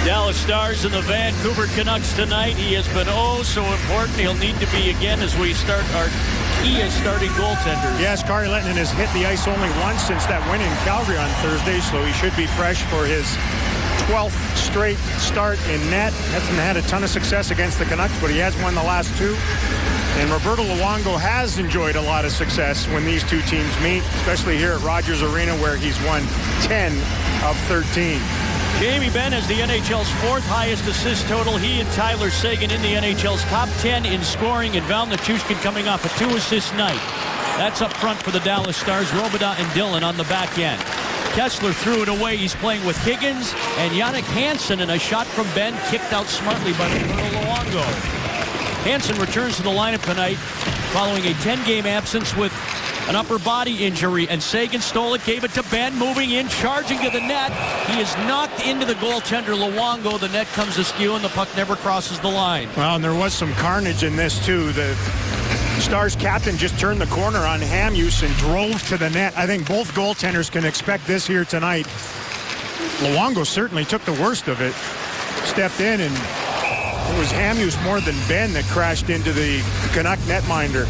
Dallas Stars and the Vancouver Canucks tonight. He has been oh so important. He'll need to be again as we start our key as starting goaltender. Yes, Kari Lehtonen has hit the ice only once since that win in Calgary on Thursday, so he should be fresh for his 12th straight start in net. Hasn't had a ton of success against the Canucks, but he has won the last two. And Roberto Luongo has enjoyed a lot of success when these two teams meet, especially here at Rogers Arena, where he's won 10 of 13. Jamie Benn has the NHL's fourth highest assist total. He and Tyler Seguin in the NHL's top 10 in scoring, and Val Nichushkin coming off a 2-assist night. That's up front for the Dallas Stars. Robidas and Dillon on the back end. Kessler threw it away. He's playing with Higgins and Jannik Hansen, and a shot from Benn kicked out smartly by Roberto Luongo. Hansen returns to the lineup tonight following a 10-game absence with an upper body injury, and Seguin stole it, gave it to Benn, moving in, charging to the net. He is knocked into the goaltender, Luongo. The net comes askew, and the puck never crosses the line. Well, and there was some carnage in this, too. The Stars captain just turned the corner on Hamhuis and drove to the net. I think both goaltenders can expect this here tonight. Luongo certainly took the worst of it, stepped in, and it was Hamhuis more than Benn that crashed into the Canuck netminder.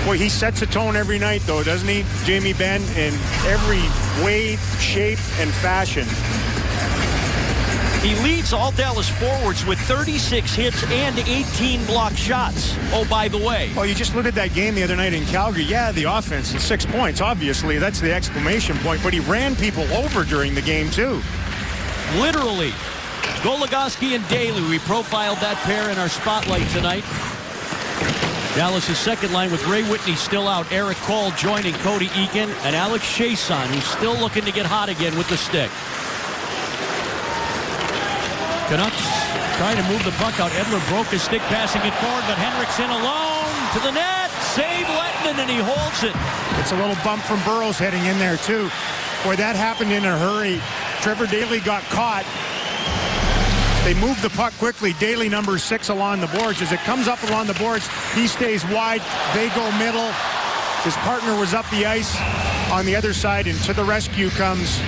Boy, he sets a tone every night, though, doesn't he, Jamie Benn, in every way, shape, and fashion. He leads all Dallas forwards with 36 hits and 18 blocked shots. Oh, by the way. Well, you just looked at that game the other night in Calgary. Yeah, the offense and 6 points, obviously. That's the exclamation point. But he ran people over during the game, too. Literally. Goligoski and Daly. We profiled that pair in our spotlight tonight. Dallas' second line with Ray Whitney still out. Eric Cole joining Cody Eakin and Alex Chiasson, who's still looking to get hot again with the stick. Canucks trying to move the puck out. Edler broke his stick, passing it forward, but Henriksen alone to the net. Save Lehtonen, and he holds it. It's a little bump from Burrows heading in there, too. Boy, that happened in a hurry. Trevor Daley got caught. They moved the puck quickly. Daley, number 6, along the boards. As it comes up along the boards, he stays wide. They go middle. His partner was up the ice on the other side, and to the rescue comes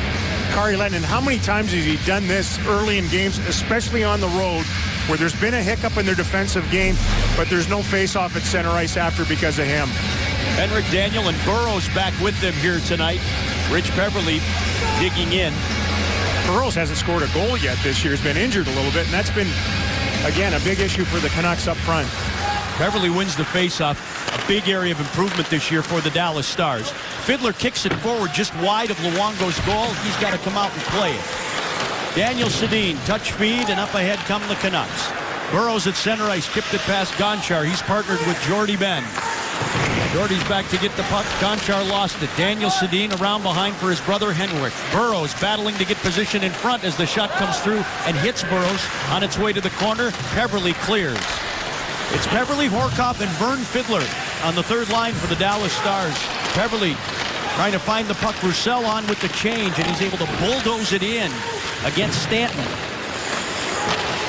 Kari Lehtonen. How many times has he done this early in games, especially on the road, where there's been a hiccup in their defensive game, but there's no face-off at center ice after because of him? Henrik Daniel and Burrows back with them here tonight. Rich Peverley digging in. Burrows hasn't scored a goal yet this year. He's been injured a little bit, and that's been, again, a big issue for the Canucks up front. Beverly wins the faceoff, a big area of improvement this year for the Dallas Stars. Fiddler kicks it forward just wide of Luongo's goal. He's got to come out and play it. Daniel Sedin, touch feed, and up ahead come the Canucks. Burrows at center ice, tipped it past Gonchar. He's partnered with Jordy Benn. Jordy's back to get the puck. Gonchar lost it. Daniel Sedin around behind for his brother Henrik. Burrows battling to get position in front as the shot comes through and hits Burrows on its way to the corner. Peverley clears. It's Peverley, Horcoff, and Vern Fiddler on the third line for the Dallas Stars. Peverley trying to find the puck. Roussel on with the change, and he's able to bulldoze it in against Stanton.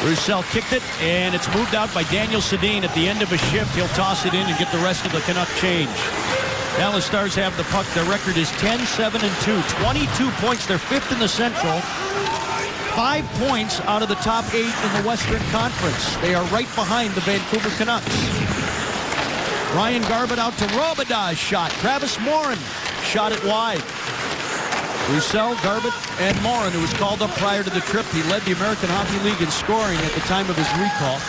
Roussel kicked it, and it's moved out by Daniel Sedin at the end of a shift. He'll toss it in and get the rest of the Canuck change. Dallas Stars have the puck. Their record is 10-7-2. 22 points. They're 5th in the Central. 5 points out of the top 8 in the Western Conference. They are right behind the Vancouver Canucks. Ryan Garbutt out to Robidas shot. Travis Morin shot it wide. Roussel, Garbutt, and Morin, who was called up prior to the trip. He led the American Hockey League in scoring at the time of his recall.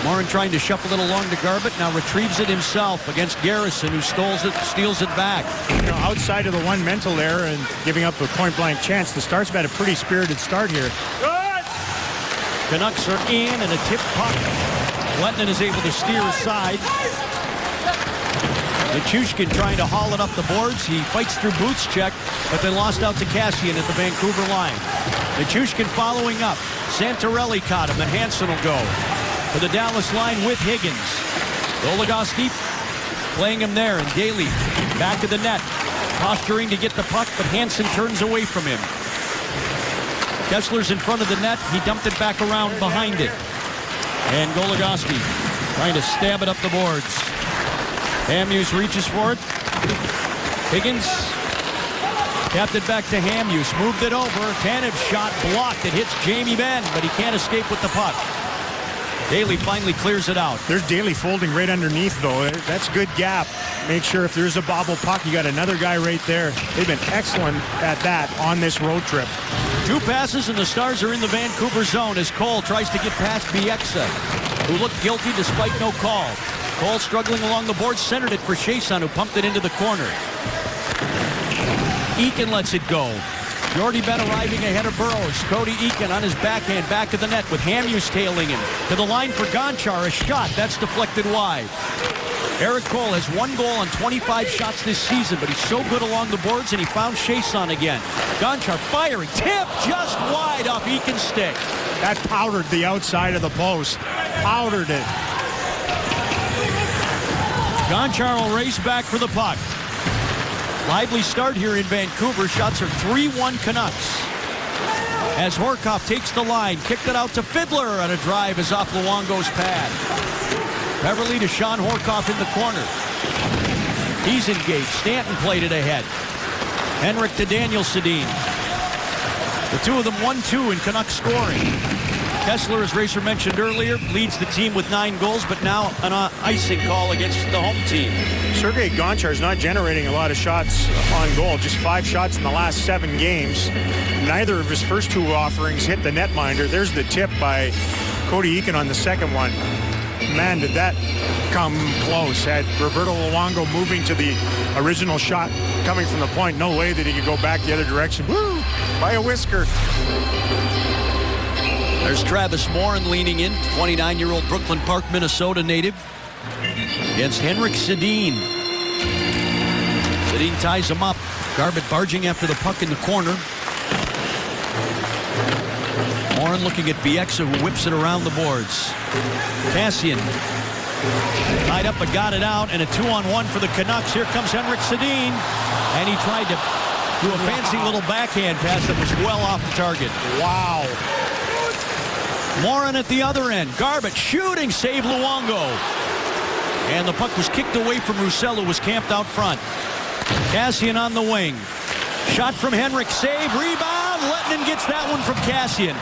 Morin trying to shuffle it along to Garbutt, now retrieves it himself against Garrison, who steals it back. You know, outside of the one mental error and giving up a point-blank chance, the Stars have had a pretty spirited start here. Good. Canucks are in, and a tip puck. Lehtonen is able to steer aside. Nichushkin trying to haul it up the boards. He fights through Booth's check, but then lost out to Kassian at the Vancouver line. Nichushkin following up. Santorelli caught him, and Hansen will go to the Dallas line with Higgins. Goligoski playing him there, and Daly back to the net, posturing to get the puck, but Hansen turns away from him. Kessler's in front of the net. He dumped it back around behind it. And Goligoski trying to stab it up the boards. Hamhuis reaches for it. Higgins Tapped it back to Hamhuis. Moved it over. Tanev shot blocked. It hits Jamie Benn, but he can't escape with the puck. Daly finally clears it out. There's Daly folding right underneath, though. That's good gap. Make sure if there's a bobble puck, you got another guy right there. They've been excellent at that on this road trip. 2 passes, and the Stars are in the Vancouver zone as Cole tries to get past Bieksa, who looked guilty despite no call. Cole struggling along the boards, centered it for Chiasson, who pumped it into the corner. Eakin lets it go. Jordy Benn arriving ahead of Burrows. Cody Eakin on his backhand, back of the net with Hamhuis tailing him. To the line for Gonchar, a shot. That's deflected wide. Eric Cole has 1 goal on 25 shots this season, but he's so good along the boards, and he found Chiasson again. Gonchar firing. Tip just wide off Eakin's stick. That powdered the outside of the post. Powdered it. Gonchar will race back for the puck. Lively start here in Vancouver. Shots are 3-1 Canucks. As Horcoff takes the line, kicked it out to Fiddler, and a drive is off Luongo's pad. Beverly to Sean Horcoff in the corner. He's engaged. Stanton played it ahead. Henrik to Daniel Sedin. The two of them 1-2 in Canucks scoring. Kessler, as Racer mentioned earlier, leads the team with 9 goals, but now an icing call against the home team. Sergei Gonchar is not generating a lot of shots on goal. Just 5 shots in the last 7 games. Neither of his first 2 offerings hit the netminder. There's the tip by Cody Eakin on the second one. Man, did that come close. Had Roberto Luongo moving to the original shot coming from the point. No way that he could go back the other direction. Woo! By a whisker. There's Travis Morin leaning in, 29-year-old Brooklyn Park, Minnesota native, against Henrik Sedin. Sedin ties him up. Garbutt barging after the puck in the corner. Morin looking at Bieksa, who whips it around the boards. Kassian tied up but got it out, and a 2-on-1 for the Canucks. Here comes Henrik Sedin, and he tried to do a fancy little backhand pass that was well off the target. Wow. Morin at the other end. Garbutt shooting, save Luongo. And the puck was kicked away from Roussel, who was camped out front. Kassian on the wing. Shot from Henrik, save, rebound. Lettinen gets that one from Kassian.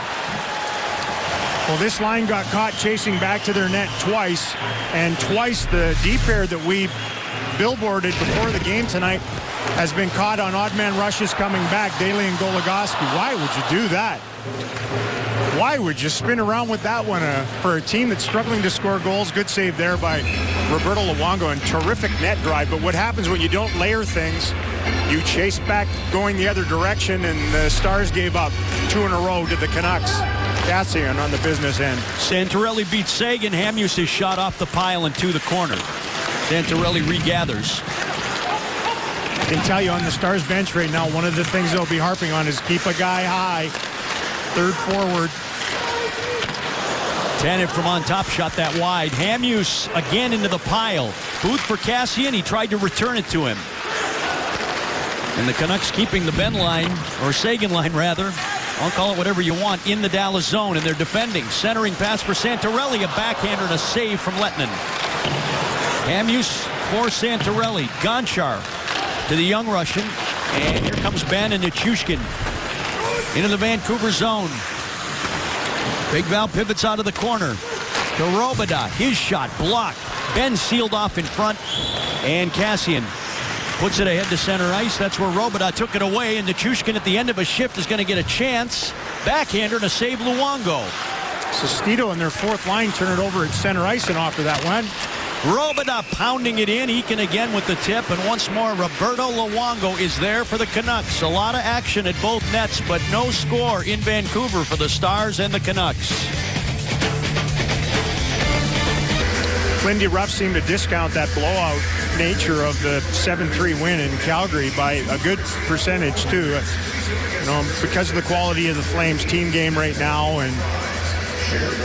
Well, this line got caught chasing back to their net twice, and twice the deep pair that we billboarded before the game tonight has been caught on odd man rushes coming back, Daly and Goligoski. Why would you do that? Why would you spin around with that one for a team that's struggling to score goals? Good save there by Roberto Luongo, and terrific net drive. But what happens when you don't layer things? You chase back going the other direction, and the Stars gave up 2 in a row to the Canucks. Kassian on the business end. Santorelli beats Sagan. Hamhuis is shot off the pile and to the corner. Santorelli regathers. I can tell you on the Stars bench right now, one of the things they'll be harping on is keep a guy high. Third forward. Tanev from on top shot that wide. Hamhuis again into the pile. Booth for Kassian. He tried to return it to him. And the Canucks keeping the Benn line, or Sagan line rather. I'll call it whatever you want, in the Dallas zone, and they're defending. Centering pass for Santorelli, a backhander and a save from Lettinen. Hamhuis for Santorelli. Gonchar to the young Russian. And here comes Benn and Nichushkin into the Vancouver zone. Big Val pivots out of the corner to Robidas. His shot blocked. Benn sealed off in front, and Kassian puts it ahead to center ice. That's where Robidas took it away, and Nichushkin at the end of a shift is going to get a chance. Backhander to save Luongo. Sestito and their fourth line turn it over at center ice and offer that one. Robidas pounding it in. Eakin again with the tip, and once more Roberto Luongo is there for the Canucks. A lot of action at both nets, but no score in Vancouver for the Stars and the Canucks. Lindy Ruff seemed to discount that blowout nature of the 7-3 win in Calgary by a good percentage too. You know, because of the quality of the Flames team game right now, and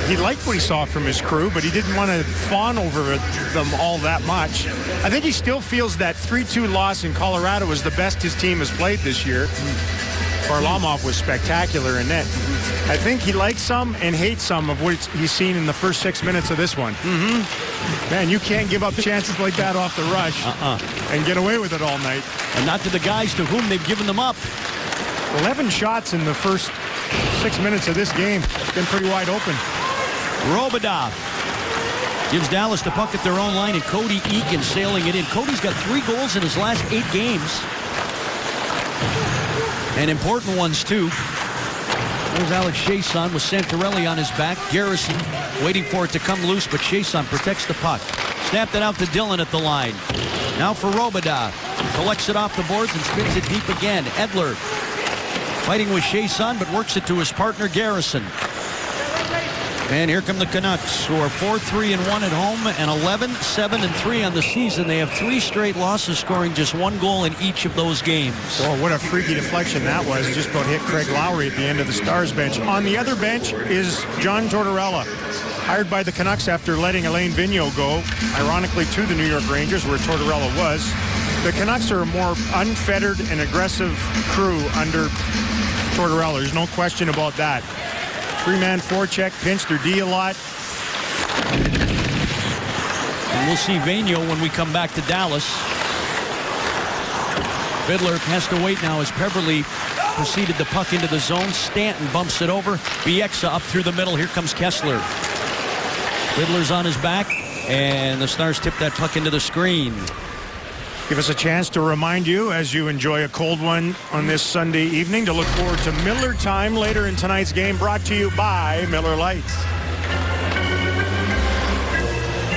he liked what he saw from his crew, but he didn't want to fawn over them all that much. I think he still feels that 3-2 loss in Colorado was the best his team has played this year. Varlamov was spectacular in net. I think he likes some and hates some of what he's seen in the first 6 minutes of this one. Man, you can't give up chances like that off the rush and get away with it all night. And not to the guys to whom they've given them up. 11 shots in the first 6 minutes of this game. It's been pretty wide open. Robidas gives Dallas the puck at their own line, and Cody Eakin sailing it in. Cody's got 3 goals in his last 8 games. And important ones, too. There's Alex Chiasson with Santorelli on his back. Garrison waiting for it to come loose, but Chiasson protects the puck. Snapped it out to Dillon at the line. Now for Robidas. Collects it off the boards and spins it deep again. Edler fighting with Chiasson, but works it to his partner, Garrison. And here come the Canucks, who are 4-3-1 at home and 11-7-3 on the season. They have 3 straight losses, scoring just 1 goal in each of those games. Oh, what a freaky deflection that was. It just about hit Craig Lowry at the end of the Stars bench. On the other bench is John Tortorella, hired by the Canucks after letting Alain Vigneault go, ironically to the New York Rangers, where Tortorella was. The Canucks are a more unfettered and aggressive crew under Tortorella. There's no question about that. 3-man forecheck, pinch their D a lot. And we'll see Vigneault when we come back to Dallas. Fiddler has to wait now as Peverley proceeded the puck into the zone. Stanton bumps it over. Bieksa up through the middle. Here comes Kessler. Fiddler's on his back, and the Stars tip that puck into the screen. Give us a chance to remind you, as you enjoy a cold one on this Sunday evening, to look forward to Miller Time later in tonight's game, brought to you by Miller Lights.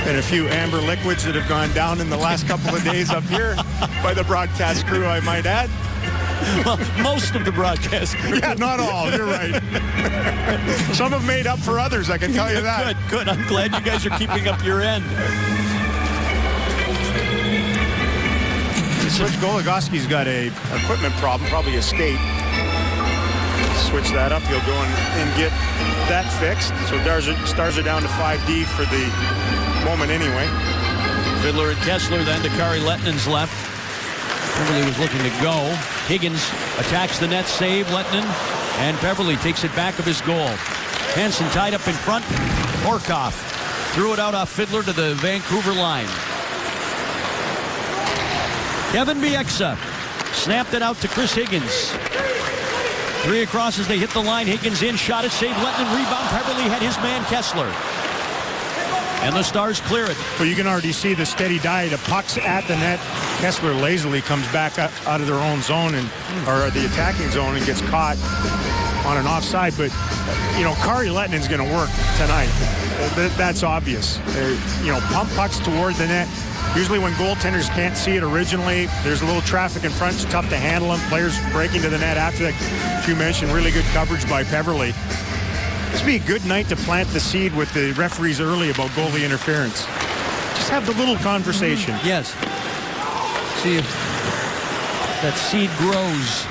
And a few amber liquids that have gone down in the last couple of days up here by the broadcast crew, I might add. Well, most of the broadcast crew. Yeah, not all. You're right. Some have made up for others, I can tell you that. Good. I'm glad you guys are keeping up your end. Switch Goligoski's got a equipment problem, probably a skate. Switch that up. He'll go and get that fixed. So Stars are down to 5D for the moment anyway. Fiddler and Kessler then to Kari Lettinen's left. Peverley was looking to go. Higgins attacks the net, save Lettinen, and Peverley takes it back of his goal. Hansen tied up in front. Horkoff threw it out off Fiddler to the Vancouver line. Kevin Bieksa snapped it out to Chris Higgins. 3 across as they hit the line. Higgins in, shot it, saved Lettinen, rebound. Peverley had his man Kessler. And the Stars clear it. Well, you can already see the steady diet of pucks at the net. Kessler lazily comes back out of their own zone or the attacking zone and gets caught on an offside. But, Kari Lettinen's going to work tonight. That's obvious. Pump pucks toward the net. Usually when goaltenders can't see it originally, there's a little traffic in front. It's tough to handle them. Players breaking to the net after that. You mentioned really good coverage by Peverley. This would be a good night to plant the seed with the referees early about goalie interference. Just have the little conversation. Yes. See if that seed grows.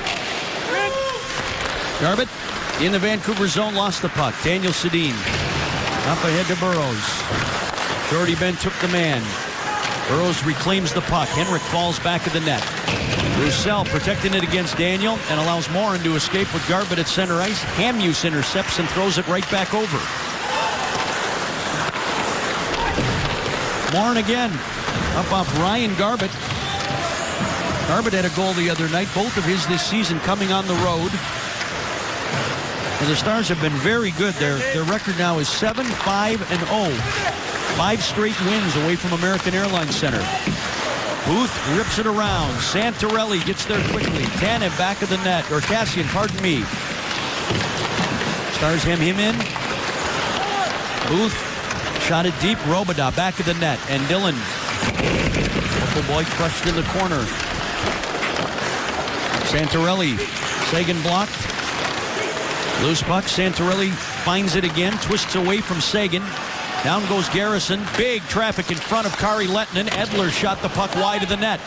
Garbett in the Vancouver zone, lost the puck. Daniel Sedin up ahead to Burrows. Jordy Ben took the man. Burrows reclaims the puck. Henrik falls back of the net. Roussel protecting it against Daniel and allows Morin to escape with Garbett at center ice. Hamuse intercepts and throws it right back over. Morin again. Up off Ryan Garbett. Garbett had a goal the other night. Both of his this season coming on the road. And the Stars have been very good. Their record now is 7-5-0. 5 straight wins away from American Airlines Center. Booth rips it around. Santorelli gets there quickly. Tanev back of the net. Or Kassian, pardon me. Stars hem him in. Booth shot it deep. Robidas back of the net. And Dillon. Local boy crushed in the corner. Santorelli. Sagan blocked. Loose puck. Santorelli finds it again. Twists away from Sagan. Down goes Garrison. Big traffic in front of Kari Lettinen. Edler shot the puck wide of the net.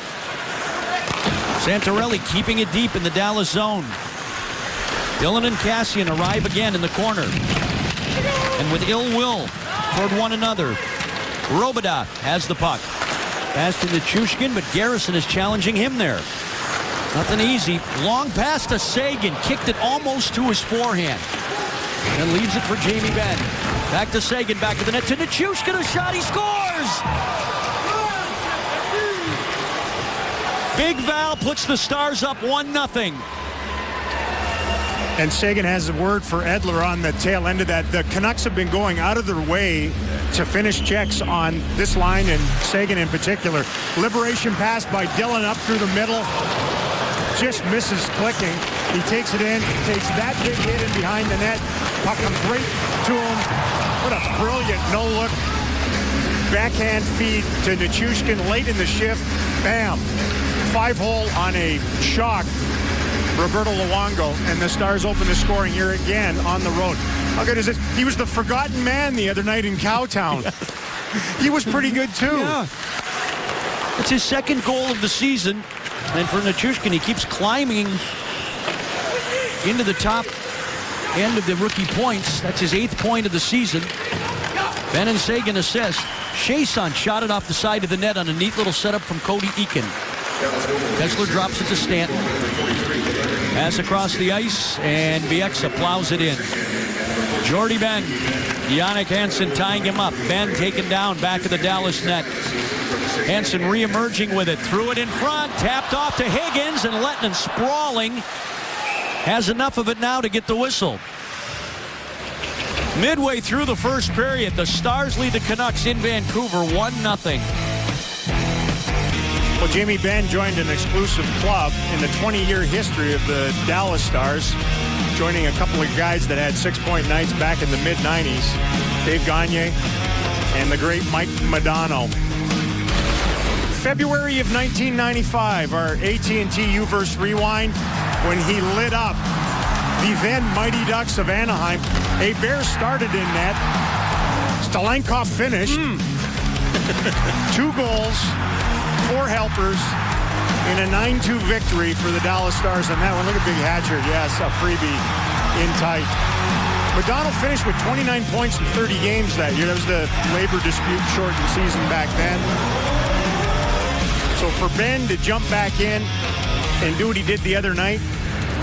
Santorelli keeping it deep in the Dallas zone. Dillon and Kassian arrive again in the corner. And with ill will toward one another, Robidas has the puck. Pass to Nichushkin, but Garrison is challenging him there. Nothing easy. Long pass to Sagan. Kicked it almost to his forehand. and leaves it for Jamie Benn. Back to Seguin, back to the net to Nichushkin, a shot, he scores! Big Val puts the Stars up 1-0. And Seguin has a word for Edler on the tail end of that. The Canucks have been going out of their way to finish checks on this line, and Seguin in particular. Liberation pass by Dillon up through the middle. Just misses clicking. He takes it in, takes that big hit in behind the net. Puck comes right to him. What a brilliant no-look backhand feed to Nichushkin late in the shift. Bam. 5-hole on a shock. Roberto Luongo, and the Stars open the scoring here again on the road. How good is this? He was the forgotten man the other night in Cowtown. He was pretty good too. Yeah. It's his second goal of the season. And for Nichushkin, he keeps climbing into the top end of the rookie points. That's his 8th point of the season. Benn and Seguin assist. Chiasson shot it off the side of the net on a neat little setup from Cody Eakin. Kessler drops it to Stanton. Pass across the ice, and Bieksa plows it in. Jordy Benn, Jannik Hansen tying him up. Benn taken down back of the Dallas net. Hansen re-emerging with it. Threw it in front, tapped off to Higgins, and Lehtinen sprawling. Has enough of it now to get the whistle. Midway through the first period, the Stars lead the Canucks in Vancouver 1-0. Well, Jamie Benn joined an exclusive club in the 20-year history of the Dallas Stars, joining a couple of guys that had 6-point nights back in the mid-90s. Dave Gagne and the great Mike Modano. February of 1995, our AT&T U-verse rewind, when he lit up the then Mighty Ducks of Anaheim. A Bear started in net. Stalenkov finished. 2 goals. 4 helpers in a 9-2 victory for the Dallas Stars on that one. Look at Big Hatcher. Yes, a freebie in tight. Modano finished with 29 points in 30 games that year. That was the labor dispute shortened season back then. So for Ben to jump back in and do what he did the other night,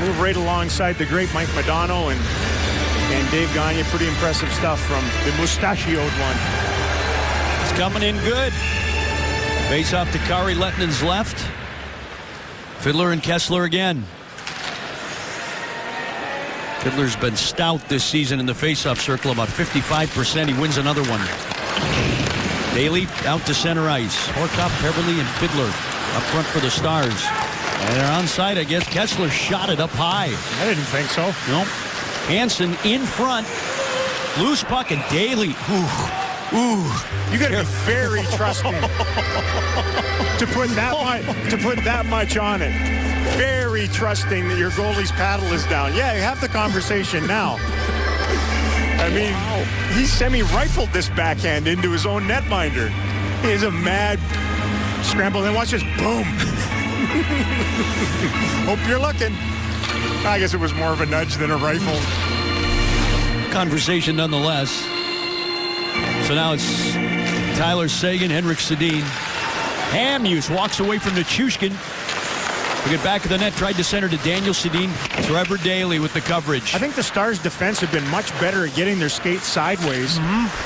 move right alongside the great Mike Modano and Dave Gagne, pretty impressive stuff from the mustachioed one. It's coming in good. Face off to Kari Lehtinen's left. Fiddler and Kessler again. Fiddler's been stout this season in the face-off circle, about 55%. He wins another one. Daly out to center ice. Horcoff, Peverley, and Fiddler up front for the Stars. And they're onside, I guess. Kessler shot it up high. I didn't think so. Nope. Hansen in front. Loose puck, and Daly. Ooh, you got to be very trusting to put that much on it. Very trusting that your goalie's paddle is down. Yeah, you have the conversation now. I mean, he semi-rifled this backhand into his own netminder. He is a mad scramble. And watch this, boom. Hope you're looking. I guess it was more of a nudge than a rifle. Conversation nonetheless. So now it's Tyler Seguin, Henrik Sedin. Hamhuis walks away from Nichushkin. We get back to the net, tried to center to Daniel Sedin. Trevor Daly with the coverage. I think the Stars' defense have been much better at getting their skates sideways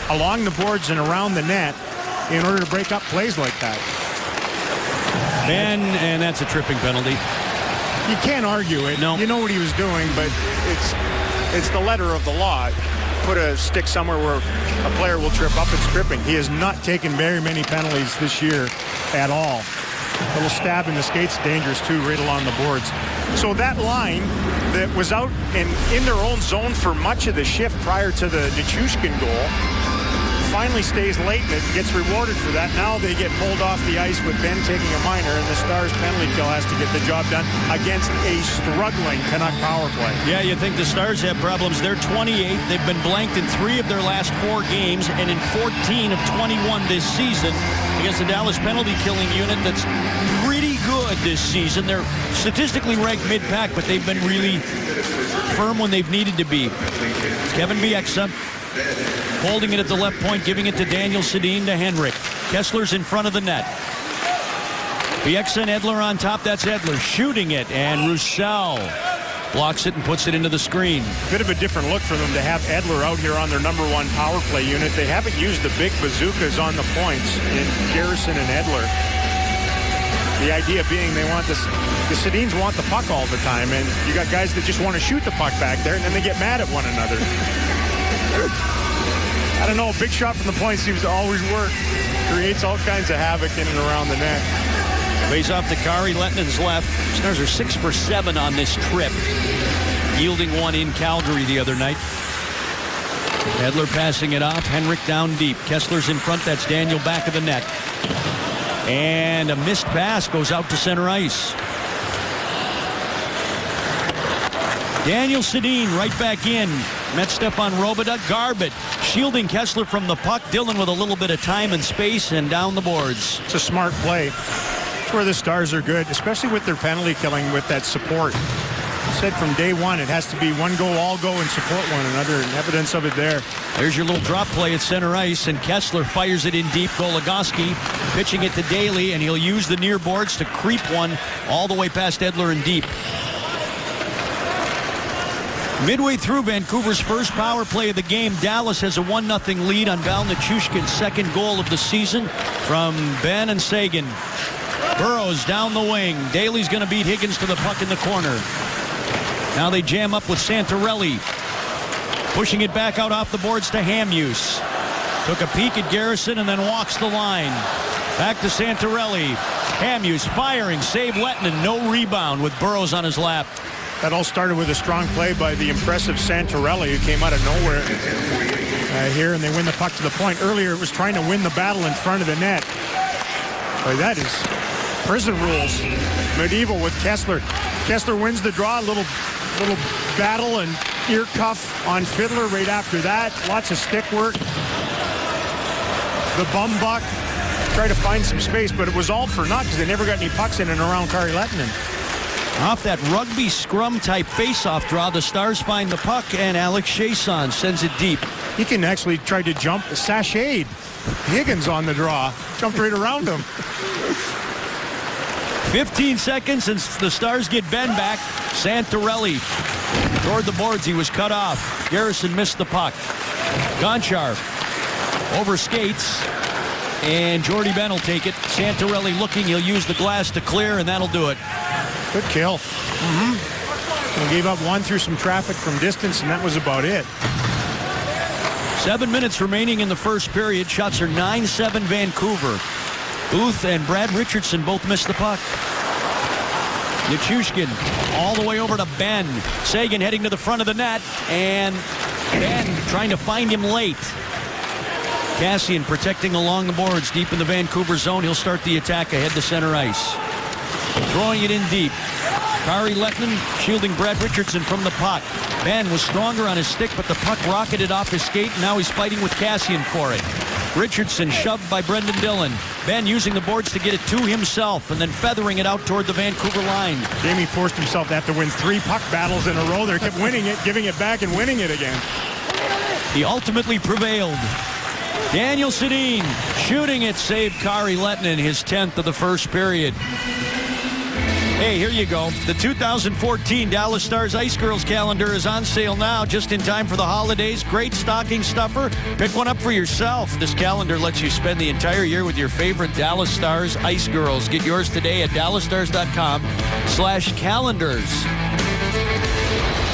along the boards and around the net in order to break up plays like that. And that's a tripping penalty. You can't argue it. No. You know what he was doing, but it's the letter of the law. Put a stick somewhere where a player will trip up, it's tripping. He has not taken very many penalties this year at all. A little stab in the skates, dangerous too, right along the boards. So that line that was out and in their own zone for much of the shift prior to the Nichushkin goal finally stays late and it gets rewarded for that. Now they get pulled off the ice with Ben taking a minor, and the Stars penalty kill has to get the job done against a struggling Canuck power play. Yeah, you think the Stars have problems. They're 28th. They've been blanked in 3 of their last 4 games and in 14 of 21 this season against the Dallas penalty killing unit that's pretty good this season. They're statistically ranked mid-pack, but they've been really firm when they've needed to be. Kevin Bieksa holding it at the left point, giving it to Daniel Sedin to Henrik. Kessler's in front of the net. Bieksa and Edler on top. That's Edler shooting it, and Roussel blocks it and puts it into the screen. Bit of a different look for them to have Edler out here on their number one power play unit. They haven't used the big bazookas on the points in Garrison and Edler. The idea being the Sedins want the puck all the time, and you got guys that just want to shoot the puck back there, and then they get mad at one another. I don't know, a big shot from the point seems to always work. Creates all kinds of havoc in and around the net. Face off to Kari Lettinen's left. Stars are 6 for 7 on this trip, yielding one in Calgary the other night. Edler passing it off. Henrik down deep. Kessler's in front. That's Daniel back of the net. And a missed pass goes out to center ice. Daniel Sedin right back in. Met Stefan Robidas. Garbett shielding Kessler from the puck. Dillon with a little bit of time and space and down the boards. It's a smart play. It's where the Stars are good, especially with their penalty killing with that support. I said from day one, it has to be one go, all go, and support one another, and evidence of it there. There's your little drop play at center ice, and Kessler fires it in deep. Goligoski pitching it to Daly, and he'll use the near boards to creep one all the way past Edler and deep. Midway through Vancouver's first power play of the game, Dallas has a 1-0 lead on Val Nichushkin's second goal of the season from Ben and Seguin. Burrows down the wing. Daly's going to beat Higgins to the puck in the corner. Now they jam up with Santorelli. Pushing it back out off the boards to Hamuse. Took a peek at Garrison and then walks the line. Back to Santorelli. Hamuse firing. Save Lettinen. No rebound with Burrows on his lap. That all started with a strong play by the impressive Santorelli, who came out of nowhere here, and they win the puck to the point. Earlier, it was trying to win the battle in front of the net. Boy, that is prison rules. Medieval with Kessler. Kessler wins the draw. Little battle and ear cuff on Fiddler right after that. Lots of stick work. The bum buck. Try to find some space, but it was all for naught because they never got any pucks in and around Kari Lettinen. Off that rugby scrum type face-off draw, the Stars find the puck, and Alex Chiasson sends it deep. He can actually try to jump, sashayed Higgins on the draw. Jumped right around him. 15 seconds, and the Stars get Ben back. Santorelli toward the boards. He was cut off. Garrison missed the puck. Gonchar over skates, and Jordy Ben will take it. Santorelli looking. He'll use the glass to clear, and that'll do it. Good kill. He gave up one through some traffic from distance, and that was about it. 7 minutes remaining in the first period. Shots are 9-7 Vancouver. Booth and Brad Richardson both missed the puck. Nichushkin all the way over to Ben. Seguin heading to the front of the net, and Ben trying to find him late. Kassian protecting along the boards deep in the Vancouver zone. He'll start the attack ahead to center ice. Throwing it in deep. Kari Lettinen shielding Brad Richardson from the puck. Ben was stronger on his stick, but the puck rocketed off his skate. Now he's fighting with Kassian for it. Richardson shoved by Brendan Dillon. Ben using the boards to get it to himself and then feathering it out toward the Vancouver line. Jamie forced himself to have to win 3 puck battles in a row. They kept winning it, giving it back, and winning it again. He ultimately prevailed. Daniel Sedin shooting it, saved Kari Lettinen, his 10th of the first period. Hey, here you go. The 2014 Dallas Stars Ice Girls calendar is on sale now, just in time for the holidays. Great stocking stuffer. Pick one up for yourself. This calendar lets you spend the entire year with your favorite Dallas Stars Ice Girls. Get yours today at dallasstars.com/calendars.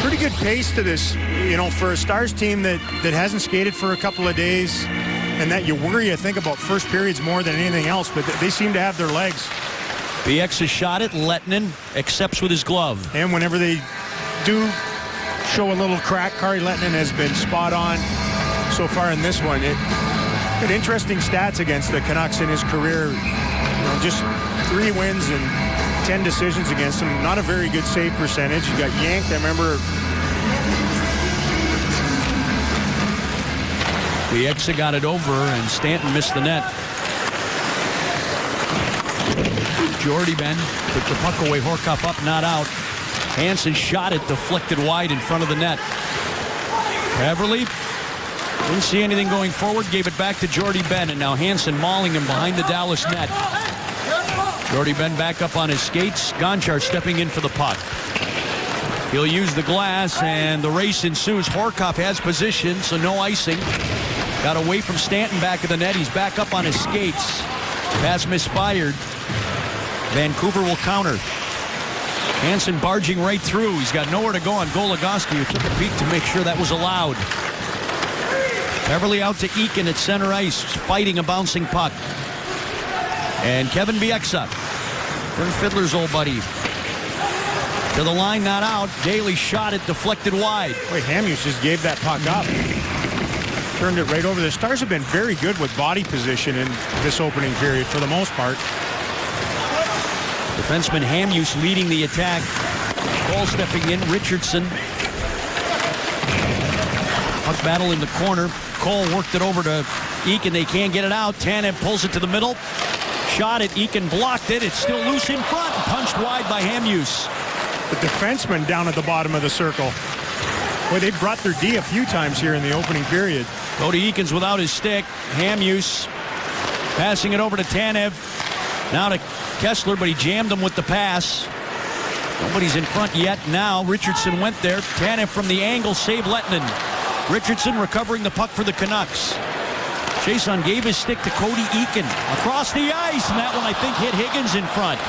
Pretty good pace to this, for a Stars team that hasn't skated for a couple of days, and that you worry, I think, about first periods more than anything else, but they seem to have their legs. BX has shot it. Lettinen accepts with his glove. And whenever they do show a little crack, Kari Lettinen has been spot on so far in this one. Had interesting stats against the Canucks in his career. Just 3 wins and 10 decisions against him. Not a very good save percentage. He got yanked, I remember. BX got it over, and Stanton missed the net. Jordy Ben took the puck away. Horcoff up, not out. Hansen shot it, deflected wide in front of the net. Peverly didn't see anything going forward, gave it back to Jordy Ben, and now Hansen mauling him behind the Dallas net. Jordy Ben back up on his skates. Gonchar stepping in for the puck. He'll use the glass, and the race ensues. Horkoff has position, so no icing. Got away from Stanton back of the net. He's back up on his skates. Pass misfired. Vancouver will counter. Hansen barging right through. He's got nowhere to go on Goligoski, who took a peek to make sure that was allowed. Beverly out to Eakin at center ice, fighting a bouncing puck. And Kevin Bieksa, Vern Fiddler's old buddy, to the line, not out. Daly shot it, deflected wide. Boy, Hamhuis just gave that puck up. Turned it right over. The Stars have been very good with body position in this opening period for the most part. Defenseman Hamhuis leading the attack. Cole stepping in. Richardson. Puck battle in the corner. Cole worked it over to Eakin. They can't get it out. Tanev pulls it to the middle. Shot it. Eakin blocked it. It's still loose in front. Punched wide by Hamhuis. The defenseman down at the bottom of the circle. Boy, they brought their D a few times here in the opening period. Cody Eakins without his stick. Hamhuis passing it over to Tanev. Now to Kessler, but he jammed him with the pass. Nobody's in front yet. Now Richardson went there. Tanev from the angle, save Lettinen. Richardson recovering the puck for the Canucks. Chiasson gave his stick to Cody Eakin across the ice, and that one I think hit Higgins in front.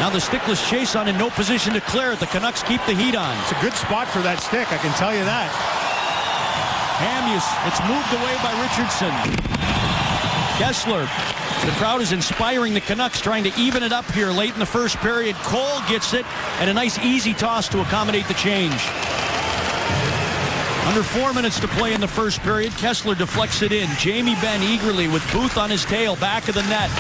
Now the stickless Chiasson in no position to clear it. The Canucks keep the heat on. It's a good spot for that stick, I can tell you that. Hamhuis, it's moved away by Richardson. Kessler, the crowd is inspiring the Canucks, trying to even it up here late in the first period. Cole gets it, and a nice easy toss to accommodate the change. Under 4 minutes to play in the first period. Kessler deflects it in. Jamie Benn eagerly with Booth on his tail, back of the net.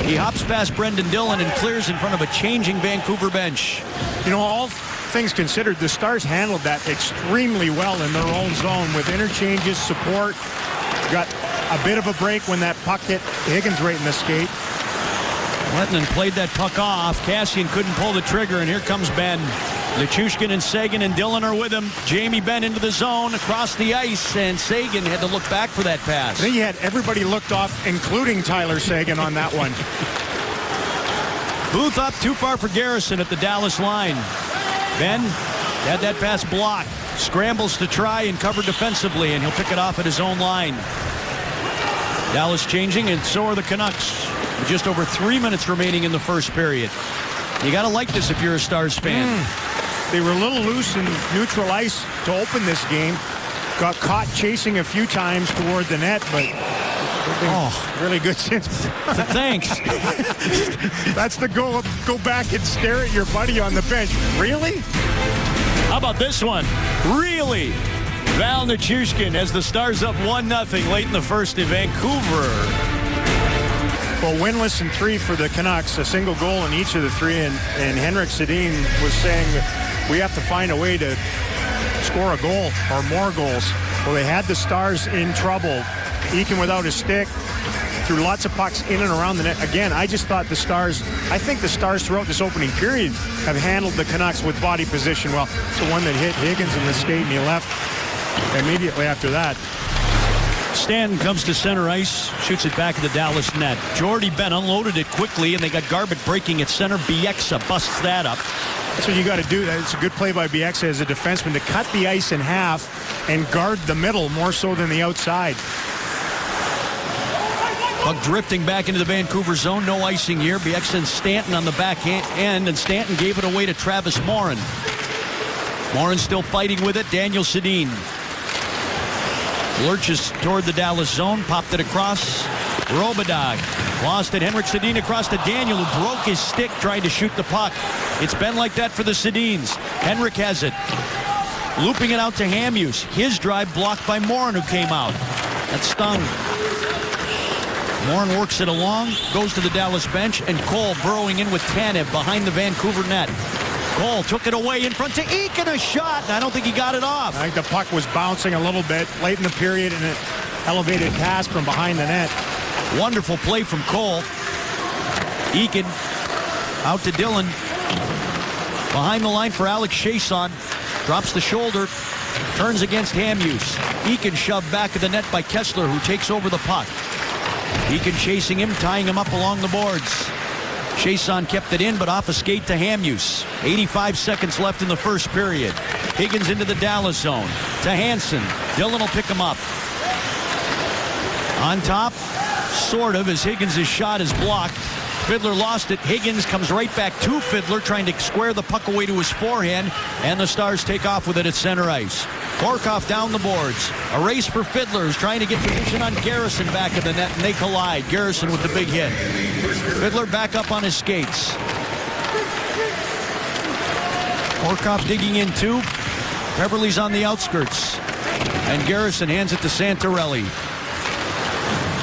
He hops past Brendan Dillon and clears in front of a changing Vancouver bench. You know, all things considered, the Stars handled that extremely well in their own zone with interchanges, support. Got a bit of a break when that puck hit Higgins right in the skate. Lettinen played that puck off. Cassian couldn't pull the trigger, and here comes Ben. Nichushkin and Sagan and Dillon are with him. Jamie Benn into the zone, across the ice, and Sagan had to look back for that pass. I think he had everybody looked off, including Tyler Sagan on that one. Booth up too far for Garrison at the Dallas line. Ben had that pass blocked. Scrambles to try and cover defensively, and he'll pick it off at his own line. Dallas changing, and so are the Canucks. With just over 3 minutes remaining in the first period. You got to like this if you're a Stars fan. They were a little loose in neutral ice to open this game. Got caught chasing a few times toward the net, but really good since. Thanks. That's the goal. Go back and stare at your buddy on the bench. Really? How about this one? Really? Val Nichushkin as the Stars up 1-0 late in the first in Vancouver. Well, winless in 3 for the Canucks, a single goal in each of the 3, and Henrik Sedin was saying we have to find a way to score a goal or more goals. Well, they had the Stars in trouble. Eakin without his stick, threw lots of pucks in and around the net. Again, I just thought I think the Stars throughout this opening period have handled the Canucks with body position well. It's the one that hit Higgins in the skate, and he left immediately after that. Stanton comes to center ice, shoots it back at the Dallas net. Jordy Ben unloaded it quickly, and they got Garbutt breaking at center. Bieksa busts that up. That's what you got to do. It's a good play by Bieksa as a defenseman to cut the ice in half and guard the middle more so than the outside. Puck drifting back into the Vancouver zone. No icing here. Bieksa and Stanton on the back end, and Stanton gave it away to Travis Morin. Morin still fighting with it. Daniel Sedin lurches toward the Dallas zone, popped it across. Robidag lost it. Henrik Sedin across to Daniel, who broke his stick trying to shoot the puck. It's been like that for the Sedins. Henrik has it. Looping it out to Hamhuis. His drive blocked by Morin, who came out. That stung. Morin works it along, goes to the Dallas bench, and Cole burrowing in with Tanev behind the Vancouver net. Cole took it away in front to Eakin, a shot, and I don't think he got it off. I think the puck was bouncing a little bit late in the period, and an elevated pass from behind the net. Wonderful play from Cole. Eakin out to Dillon. Behind the line for Alex Chiasson. Drops the shoulder. Turns against Hamhuis. Eakin shoved back of the net by Kessler, who takes over the puck. Eakin chasing him, tying him up along the boards. Chason kept it in, but off a skate to Hamuse. 85 seconds left in the first period. Higgins into the Dallas zone. To Hansen. Dillon will pick him up. On top, sort of, as Higgins' shot is blocked. Fiddler lost it. Higgins comes right back to Fiddler, trying to square the puck away to his forehand, and the Stars take off with it at center ice. Horkoff down the boards. A race for Fiddler, who's trying to get position on Garrison back of the net, and they collide. Garrison with the big hit. Fiddler back up on his skates. Horkoff digging in too. Beverly's on the outskirts. And Garrison hands it to Santorelli.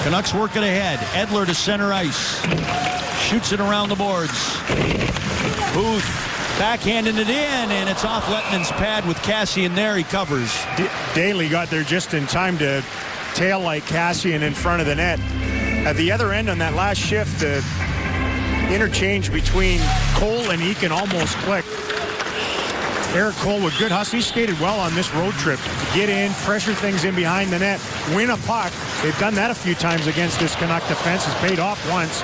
Canucks work it ahead. Edler to center ice. Shoots it around the boards. Booth backhanding it in, and it's off Letton's pad with Kassian there. He covers. Daly got there just in time to tail like Kassian in front of the net. At the other end on that last shift, the interchange between Cole and Eakin almost clicked. Eric Cole with good hustle. He skated well on this road trip. To get in, pressure things in behind the net, win a puck. They've done that a few times against this Canuck defense. Has paid off once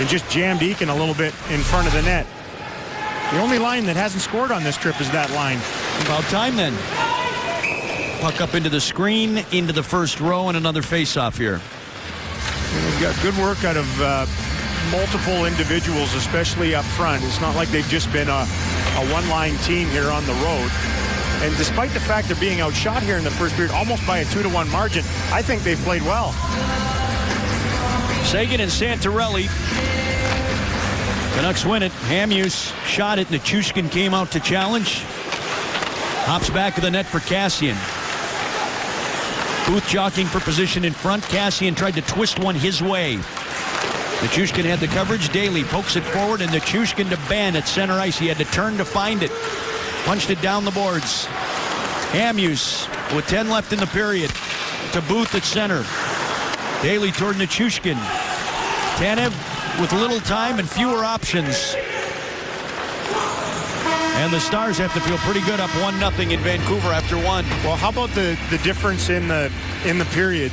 and just jammed Eakin a little bit in front of the net. The only line that hasn't scored on this trip is that line. About time then. Puck up into the screen, into the first row, and another face-off here. And they've got good work out of multiple individuals, especially up front. It's not like they've just been a one-line team here on the road. And despite the fact they're being outshot here in the first period, almost by a 2-1 margin, I think they've played well. Seguin and Santorelli. Canucks win it. Hamuse shot it. Nichushkin came out to challenge. Hops back of the net for Kassian. Booth jockeying for position in front. Kassian tried to twist one his way. Nichushkin had the coverage. Daly pokes it forward, and Nichushkin to Ben at center ice. He had to turn to find it. Punched it down the boards. Hamuse with 10 left in the period. To Booth at center. Daly toward Nichushkin. Tanev with little time and fewer options. And the Stars have to feel pretty good up 1-0 in Vancouver after one. Well, how about the difference in the period,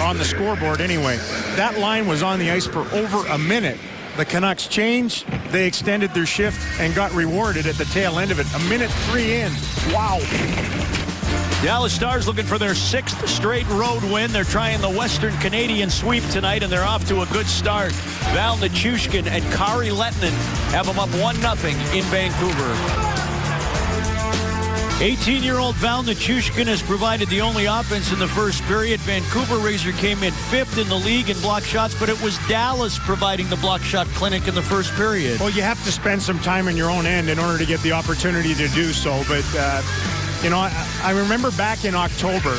on the scoreboard anyway? That line was on the ice for over a minute. The Canucks changed, they extended their shift, and got rewarded at the tail end of it. 1:03 in. Wow. Dallas Stars looking for their 6th straight road win. They're trying the Western Canadian sweep tonight, and they're off to a good start. Val Nichushkin and Kari Lettonen have them up 1-0 in Vancouver. 18-year-old Val Nichushkin has provided the only offense in the first period. Vancouver Razor came in 5th in the league in block shots, but it was Dallas providing the block shot clinic in the first period. Well, you have to spend some time in your own end in order to get the opportunity to do so, but you know, I remember back in October,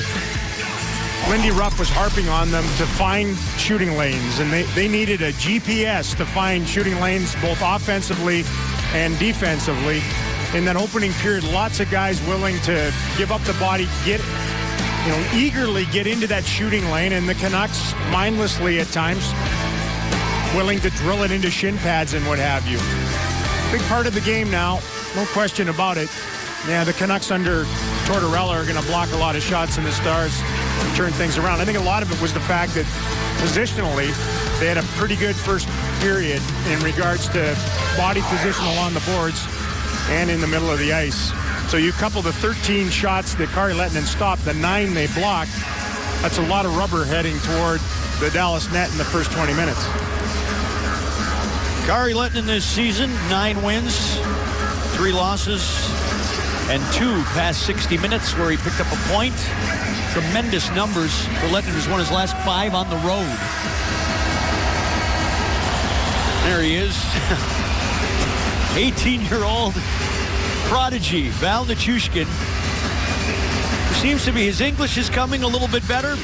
Lindy Ruff was harping on them to find shooting lanes, and they needed a GPS to find shooting lanes both offensively and defensively. In that opening period, lots of guys willing to give up the body, eagerly get into that shooting lane, and the Canucks mindlessly at times willing to drill it into shin pads and what have you. Big part of the game now, no question about it. Yeah, the Canucks under Tortorella are going to block a lot of shots, and the Stars turn things around. I think a lot of it was the fact that positionally they had a pretty good first period in regards to body position along the boards and in the middle of the ice. So you couple the 13 shots that Kari Lettonen stopped, the 9 they blocked, that's a lot of rubber heading toward the Dallas net in the first 20 minutes. Kari Lettonen this season, 9 wins, 3 losses, and 2 past 60 minutes where he picked up a point. Tremendous numbers for Lettonen, who's won his last 5 on the road. There he is. 18-year-old prodigy, Val Nichushkin. Seems to be his English is coming a little bit better.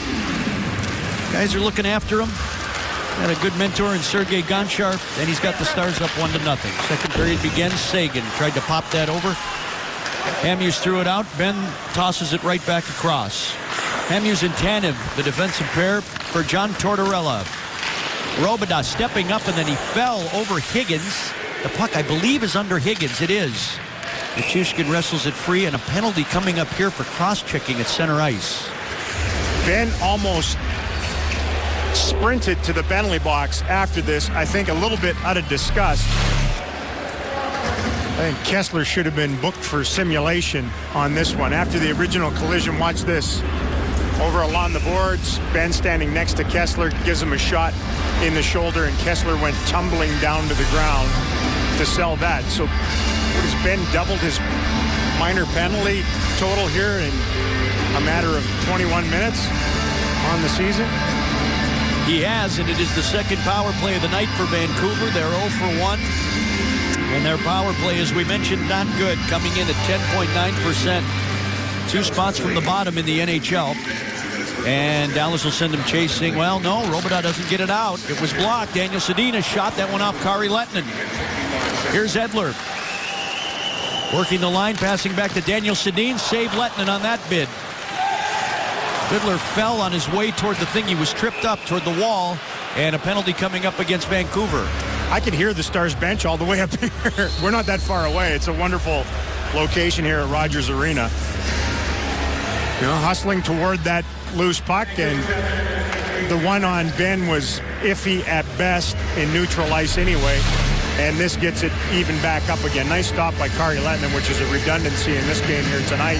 Guys are looking after him. Had a good mentor in Sergei Gonchar, and he's got the Stars up 1-0. Second period begins. Seguin tried to pop that over. Hamuse threw it out. Ben tosses it right back across. Hamuse and Tanev, the defensive pair for John Tortorella. Robidas stepping up, and then he fell over Higgins. The puck, I believe, is under Higgins. It is. Nichushkin wrestles it free, and a penalty coming up here for cross-checking at center ice. Ben almost sprinted to the penalty box after this, I think a little bit out of disgust. I think Kessler should have been booked for simulation on this one. After the original collision, watch this. Over along the boards, Ben standing next to Kessler, gives him a shot in the shoulder, and Kessler went tumbling down to the ground to sell that. So has Ben doubled his minor penalty total here in a matter of 21 minutes on the season? He has, and it is the second power play of the night for Vancouver. They're 0 for 1. And their power play, as we mentioned, not good, coming in at 10.9%. 2 spots from the bottom in the NHL. And Dallas will send him chasing. Well, no, Robidas doesn't get it out. It was blocked. Daniel Sedina shot that one off Kari Lehtinen. Here's Edler. Working the line, passing back to Daniel Sedin. Saved Lehtinen on that bid. Fiddler fell on his way toward the thing. He was tripped up toward the wall. And a penalty coming up against Vancouver. I could hear the Stars bench all the way up here. We're not that far away. It's a wonderful location here at Rogers Arena. You know, hustling toward that loose puck, and the one on Ben was iffy at best in neutral ice anyway. And this gets it even back up again. Nice stop by Kari Lehtinen, which is a redundancy in this game here tonight.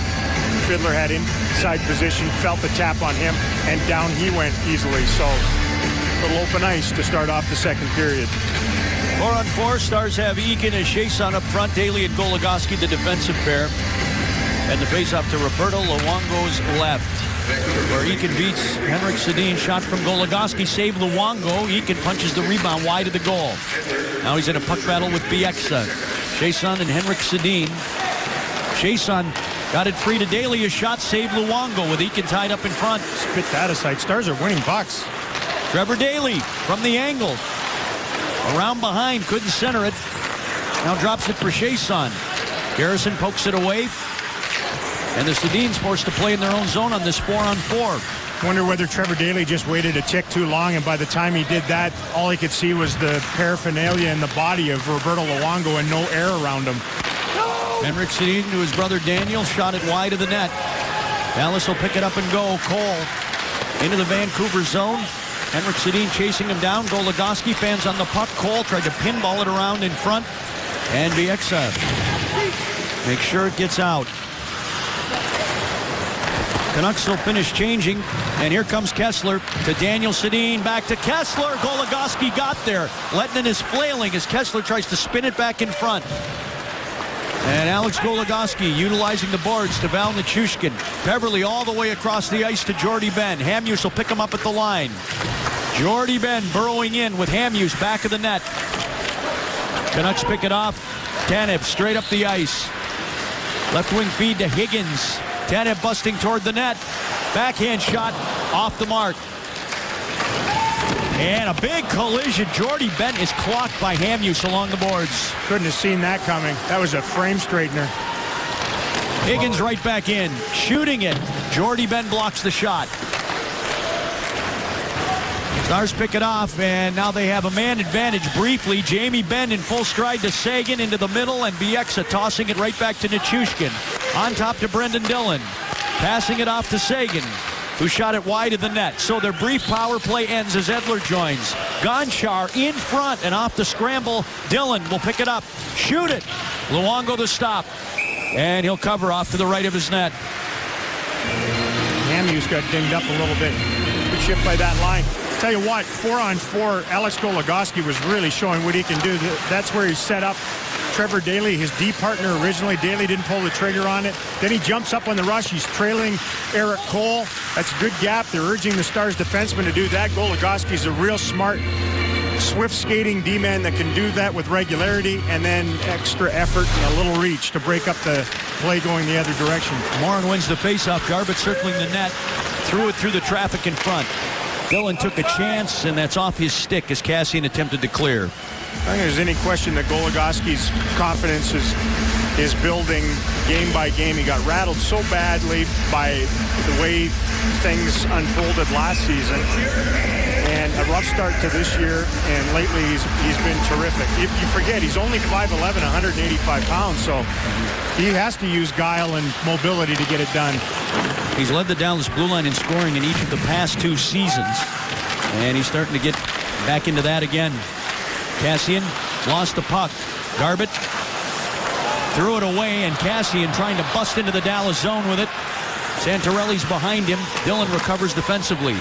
Fiddler had inside position, felt the tap on him, and down he went easily. So a little open ice to start off the second period. 4-on-4, Stars have Eakin and Chiasson up front, Daly and Goligoski, the defensive pair. And the faceoff to Roberto Luongo's left, where Eakin beats Henrik Sedin. Shot from Goligoski, save Luongo. Eakin punches the rebound wide of the goal. Now he's in a puck battle with Bieksa. Chiasson and Henrik Sedin. Chiasson got it free to Daly. A shot saved Luongo with Eakin tied up in front. Spit that aside. Stars are winning pucks. Trevor Daly from the angle. Around behind, couldn't center it. Now drops it for Chiasson. Garrison pokes it away. And the Sedins forced to play in their own zone on this 4-on-4. Wonder whether Trevor Daly just waited a tick too long, and by the time he did that, all he could see was the paraphernalia in the body of Roberto Luongo and no air around him. Henrik Sedin to his brother Daniel, shot it wide of the net. Dallas will pick it up and go. Cole into the Vancouver zone. Henrik Sedin chasing him down. Goligoski fans on the puck. Cole tried to pinball it around in front. And Bieksa make sure it gets out. Canucks will finish changing. And here comes Kessler to Daniel Sedin. Back to Kessler. Goligoski got there. Lehtinen is flailing as Kessler tries to spin it back in front. And Alex Goligoski utilizing the boards to Val Nichushkin. Beverly all the way across the ice to Jordy Ben. Hamhuis will pick him up at the line. Jordy Ben burrowing in with Hamhuis back of the net. Canucks pick it off. Tanev straight up the ice. Left wing feed to Higgins. Tanev busting toward the net. Backhand shot off the mark. And a big collision. Jordy Ben is clocked by Hamhuis along the boards. Couldn't have seen that coming. That was a frame straightener. Higgins right back in. Shooting it. Jordy Ben blocks the shot. Stars pick it off, and now they have a man advantage briefly. Jamie Benn in full stride to Seguin into the middle, and Bieksa tossing it right back to Nichushkin. On top to Brendan Dillon. Passing it off to Seguin, who shot it wide of the net. So their brief power play ends as Edler joins. Gonchar in front, and off the scramble, Dillon will pick it up. Shoot it. Luongo the stop. And he'll cover off to the right of his net. Hamhuis got dinged up a little bit. Good shift by that line. Tell you what, 4-on-4, Alex Goligoski was really showing what he can do. That's where he set up Trevor Daly, his D partner originally. Daly didn't pull the trigger on it. Then he jumps up on the rush. He's trailing Eric Cole. That's a good gap. They're urging the Stars defenseman to do that. Goligoski's a real smart, swift skating D-man that can do that with regularity and then extra effort and a little reach to break up the play going the other direction. Morin wins the faceoff. Garbutt circling the net. Threw it through the traffic in front. Dillon took a chance, and that's off his stick as Kassian attempted to clear. I don't think there's any question that Goligoski's confidence is building game by game. He got rattled so badly by the way things unfolded last season. And a rough start to this year, and lately he's been terrific. You forget, he's only 5'11", 185 pounds, so he has to use guile and mobility to get it done. He's led the Dallas Blue Line in scoring in each of the past 2 seasons. And he's starting to get back into that again. Cassian lost the puck. Garbutt threw it away, and Cassian trying to bust into the Dallas zone with it. Santorelli's behind him. Dillon recovers defensively.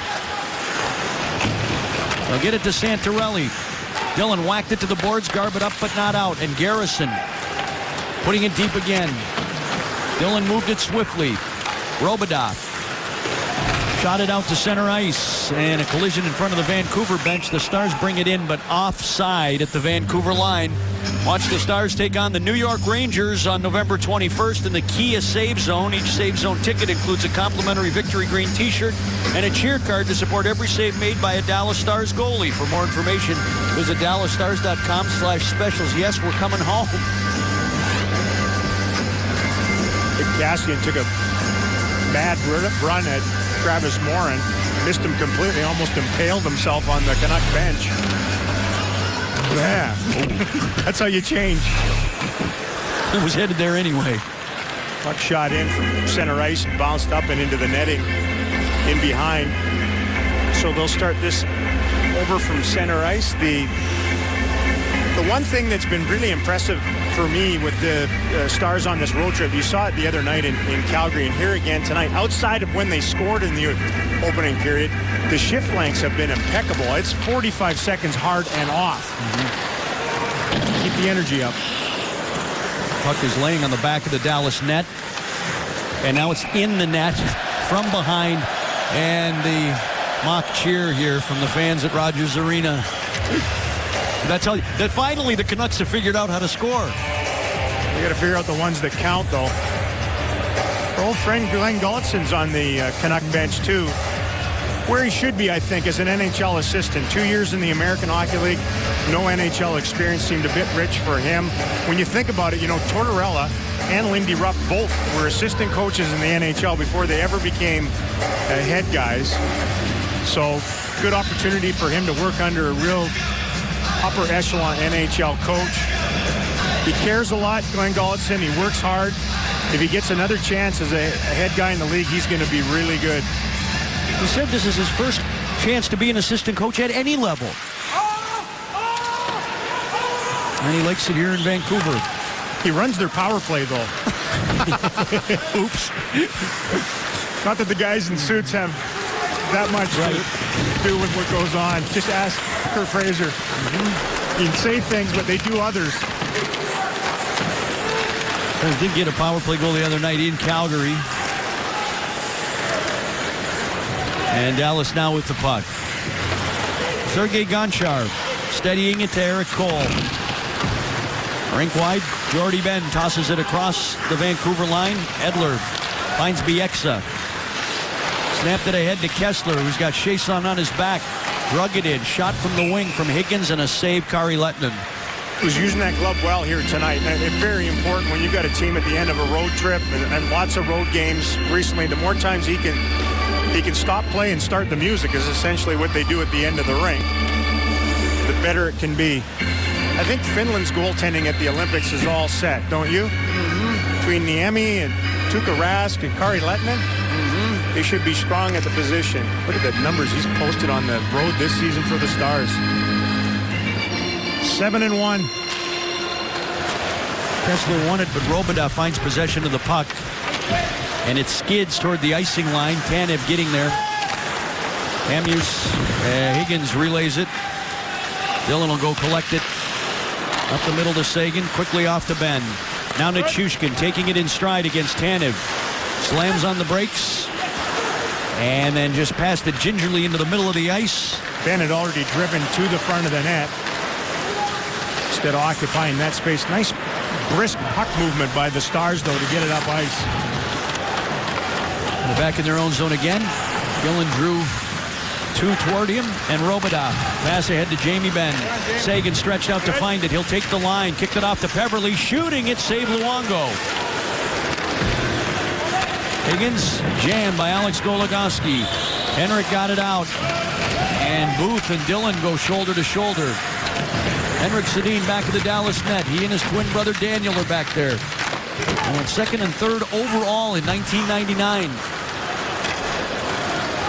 They'll get it to Santorelli. Dillon whacked it to the boards. Garbutt up but not out. And Garrison putting it deep again. Dillon moved it swiftly. Robidoux shot it out to center ice, and a collision in front of the Vancouver bench. The Stars bring it in, but offside at the Vancouver line. Watch the Stars take on the New York Rangers on November 21st in the Kia Save Zone. Each Save Zone ticket includes a complimentary Victory Green t-shirt and a cheer card to support every save made by a Dallas Stars goalie. For more information, visit DallasStars.com/specials. Yes, we're coming home. Cassian took a bad run at Travis Morin, missed him completely, almost impaled himself on the Canuck bench. Yeah, that's how you change. It was headed there anyway. Puck shot in from center ice, bounced up and into the netting in behind. So they'll start this over from center ice. The one thing that's been really impressive for me with the Stars on this road trip, you saw it the other night in Calgary, and here again tonight, outside of when they scored in the opening period, the shift lengths have been impeccable. It's 45 seconds hard and off. Keep the energy up. Puck is laying on the back of the Dallas net, and now it's in the net from behind, and the mock cheer here from the fans at Rogers Arena. That tell you that finally the Canucks have figured out how to score. We got to figure out the ones that count, though. Our old friend Glenn Gullickson's on the Canuck bench, too. Where he should be, I think, as an NHL assistant. 2 years in the American Hockey League. No NHL experience, seemed a bit rich for him. When you think about it, you know, Tortorella and Lindy Ruff both were assistant coaches in the NHL before they ever became head guys. So, good opportunity for him to work under a real upper echelon NHL coach. He cares a lot, Glenn Gullickson. He works hard. If he gets another chance as a head guy in the league, he's going to be really good. He said this is his first chance to be an assistant coach at any level. And he likes it here in Vancouver. He runs their power play, though. Oops. Not that the guys in suits have that much to do with what goes on. Just ask Kurt Fraser. You can say things, but they do others. They did get a power play goal the other night in Calgary. And Dallas now with the puck. Sergei Gonchar steadying it to Eric Cole. Rink wide, Jordy Ben tosses it across the Vancouver line. Edler finds Bieksa. Snapped it ahead to Kessler, who's got Chiasson on his back. Drug it in. Shot from the wing from Higgins, and a save, Kari Lehtinen. Was using that glove well here tonight. And it's very important when you've got a team at the end of a road trip and lots of road games recently. The more times he can stop play and start the music is essentially what they do at the end of the rink. The better it can be. I think Finland's goaltending at the Olympics is all set, don't you? Mm-hmm. Between Niemi and Tuukka Rask and Kari Lehtinen, they should be strong at the position. Look at the numbers he's posted on the road this season for the Stars. 7-1. Kessler won it, but Robidoux finds possession of the puck. And it skids toward the icing line. Tanev getting there. Higgins relays it. Dillon will go collect it. Up the middle to Sagan. Quickly off to Ben. Now Nichushkin taking it in stride against Tanev. Slams on the brakes. And then just passed it gingerly into the middle of the ice. Ben had already driven to the front of the net. Instead of occupying that space. Nice brisk puck movement by the Stars, though, to get it up ice. They're back in their own zone again. Dillon drew two toward him, and Robidoux. Pass ahead to Jamie Benn. Sagan stretched out to find it. He'll take the line. Kicked it off to Peverley. Shooting it. Save Luongo. Higgins jammed by Alex Goligoski. Henrik got it out. And Booth and Dillon go shoulder to shoulder. Henrik Sedin back at the Dallas net. He and his twin brother Daniel are back there. And went second and third overall in 1999.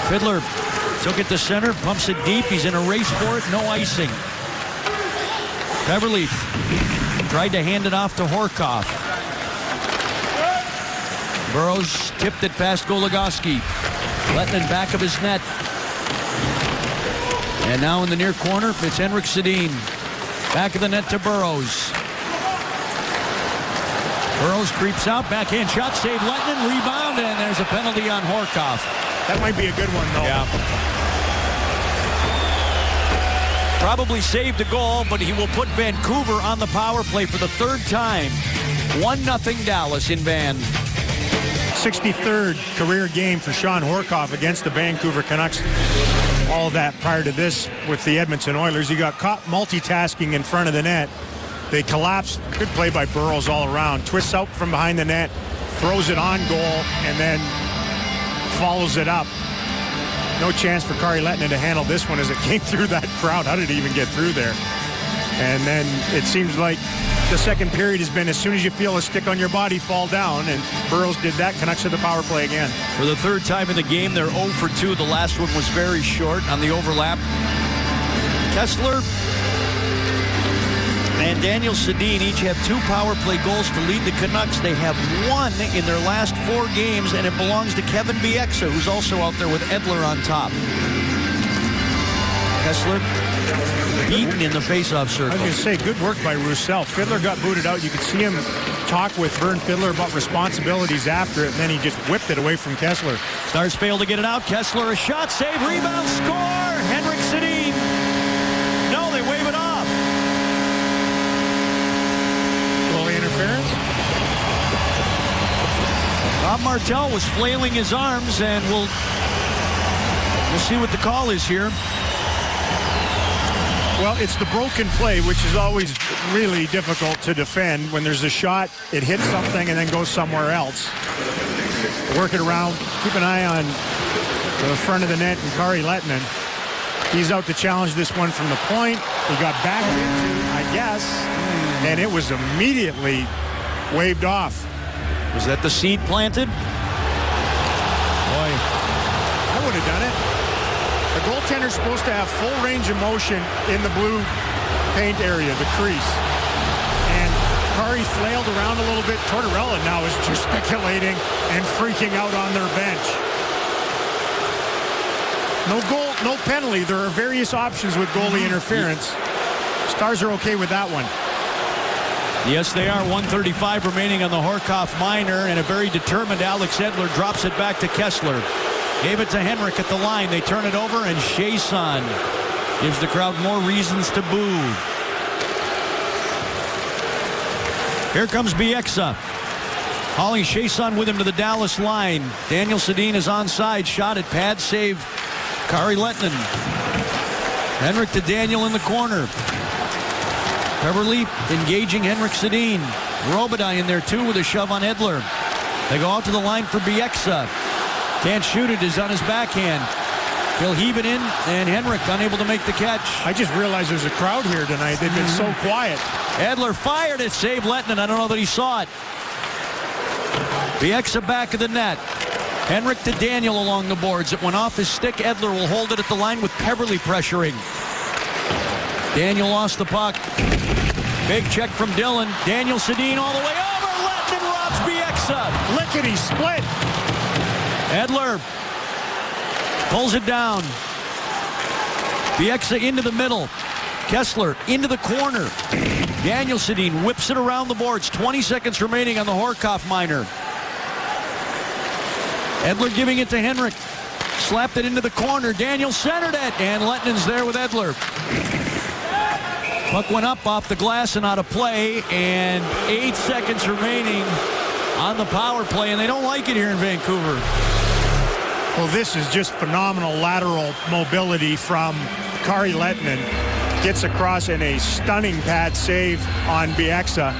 Fiddler took it to center, pumps it deep. He's in a race for it, no icing. Beverly tried to hand it off to Horkoff. Burroughs tipped it past Goligoski. Lettinen back of his net. And now in the near corner, it's Henrik Sedin. Back of the net to Burroughs. Burroughs creeps out, backhand shot, save Lettinen, rebound, and there's a penalty on Horkoff. That might be a good one, though. Yeah. Probably saved a goal, but he will put Vancouver on the power play for the third time. 1-0 Dallas in Van. 63rd career game for Sean Horkoff against the Vancouver Canucks. All that prior to this with the Edmonton Oilers. He got caught multitasking in front of the net. They collapsed. Good play by Burroughs all around. Twists out from behind the net, throws it on goal, and then follows it up. No chance for Kari Lettinen to handle this one as it came through that crowd. How did it even get through there? And then it seems like the second period has been as soon as you feel a stick on your body, fall down, and Burroughs did that. Canucks to the power play again. For the third time in the game, they're 0 for 2. The last one was very short on the overlap. Kessler and Daniel Sedin each have 2 power play goals to lead the Canucks. They have 1 in their last 4 games, and it belongs to Kevin Bieksa, who's also out there with Edler on top. Kessler beaten in the faceoff circle. I was going to say, good work by Roussel. Fiddler got booted out. You could see him talk with Vern Fiddler about responsibilities after it, and then he just whipped it away from Kessler. Stars fail to get it out. Kessler, a shot, save, rebound, score! Henrik Sedin. No, they wave it off. Goalie interference. Bob Martell was flailing his arms, and we'll see what the call is here. Well, it's the broken play, which is always really difficult to defend. When there's a shot, it hits something and then goes somewhere else. Work it around. Keep an eye on the front of the net and Kari Lettinen. He's out to challenge this one from the point. He got back into, I guess, and it was immediately waved off. Was that the seed planted? Boy, I would have done it. The goaltender's supposed to have full range of motion in the blue paint area, the crease. And Kari flailed around a little bit. Tortorella now is gesticulating and freaking out on their bench. No goal, no penalty. There are various options with goalie interference. Stars are okay with that one. Yes, they are. 1:35 remaining on the Horkoff minor, and a very determined Alex Edler drops it back to Kessler. Gave it to Henrik at the line. They turn it over, and Chiasson gives the crowd more reasons to boo. Here comes Bieksa. Hauling Chiasson with him to the Dallas line. Daniel Sedin is onside. Shot at pad save. Kari Lettinen. Henrik to Daniel in the corner. Beverly engaging Henrik Sedin. Robitaille in there too with a shove on Edler. They go out to the line for Bieksa. Can't shoot it, is on his backhand. He'll heave it in, and Henrik unable to make the catch. I just realized there's a crowd here tonight. They've been so quiet. Edler fired it, saved Lettinen. I don't know that he saw it. Bieksa back of the net. Henrik to Daniel along the boards. It went off his stick. Edler will hold it at the line with Peverly pressuring. Daniel lost the puck. Big check from Dillon. Daniel Sedin all the way over. Lettinen robs Bieksa. Lickety split. Edler pulls it down. Bieksa into the middle. Kessler into the corner. Daniel Sedin whips it around the boards. 20 seconds remaining on the Horkoff minor. Edler giving it to Henrik. Slapped it into the corner. Daniel centered it, and Lettinen's there with Edler. Puck went up off the glass and out of play, and 8 seconds remaining on the power play, and they don't like it here in Vancouver. Well, this is just phenomenal lateral mobility from Kari Lettinen. Gets across in a stunning pad save on Bieksa.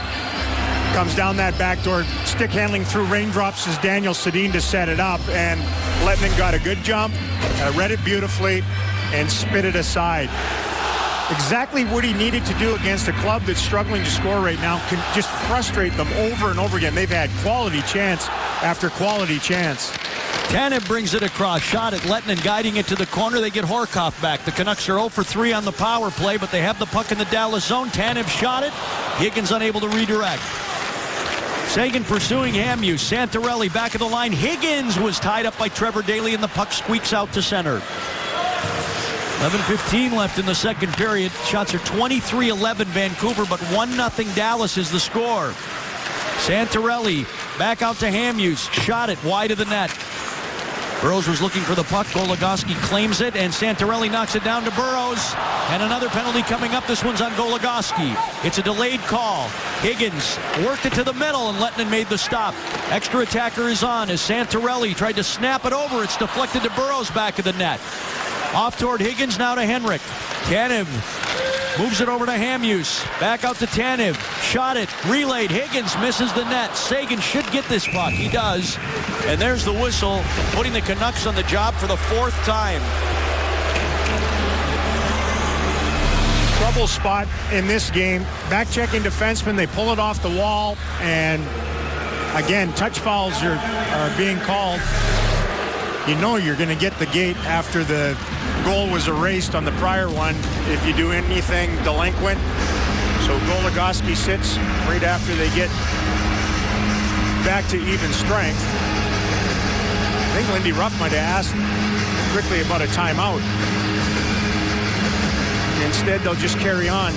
Comes down that back door, stick handling through raindrops as Daniel Sedin to set it up, and Lettinen got a good jump, read it beautifully, and spit it aside. Exactly what he needed to do against a club that's struggling to score right now. Can just frustrate them over and over again. They've had quality chance after quality chance. Tanev brings it across. Shot at Lettinen, guiding it to the corner. They get Horkoff back. The Canucks are 0 for 3 on the power play, but they have the puck in the Dallas zone. Tanev shot it. Higgins unable to redirect. Seguin pursuing Hamhuis. Santorelli back of the line. Higgins was tied up by Trevor Daley, and the puck squeaks out to center. 11:15 left in the second period. Shots are 23-11 Vancouver, but 1-0 Dallas is the score. Santorelli back out to Hamhuis. Shot it wide of the net. Burrows was looking for the puck. Goligoski claims it, and Santorelli knocks it down to Burrows. And another penalty coming up. This one's on Goligoski. It's a delayed call. Higgins worked it to the middle, and Lettinen made the stop. Extra attacker is on as Santorelli tried to snap it over. It's deflected to Burrows back of the net. Off toward Higgins, now to Henrik. Tanev moves it over to Hamhuis. Back out to Tanev. Shot it. Relayed. Higgins misses the net. Seguin should get this puck. He does. And there's the whistle, putting the Canucks on the job for the 4th time. Trouble spot in this game. Back-checking defensemen. They pull it off the wall. And, again, touch fouls are being called. You know you're going to get the gate after the goal was erased on the prior one if you do anything delinquent. So Goligoski sits right after they get back to even strength. I think Lindy Ruff might have asked quickly about a timeout. Instead, they'll just carry on.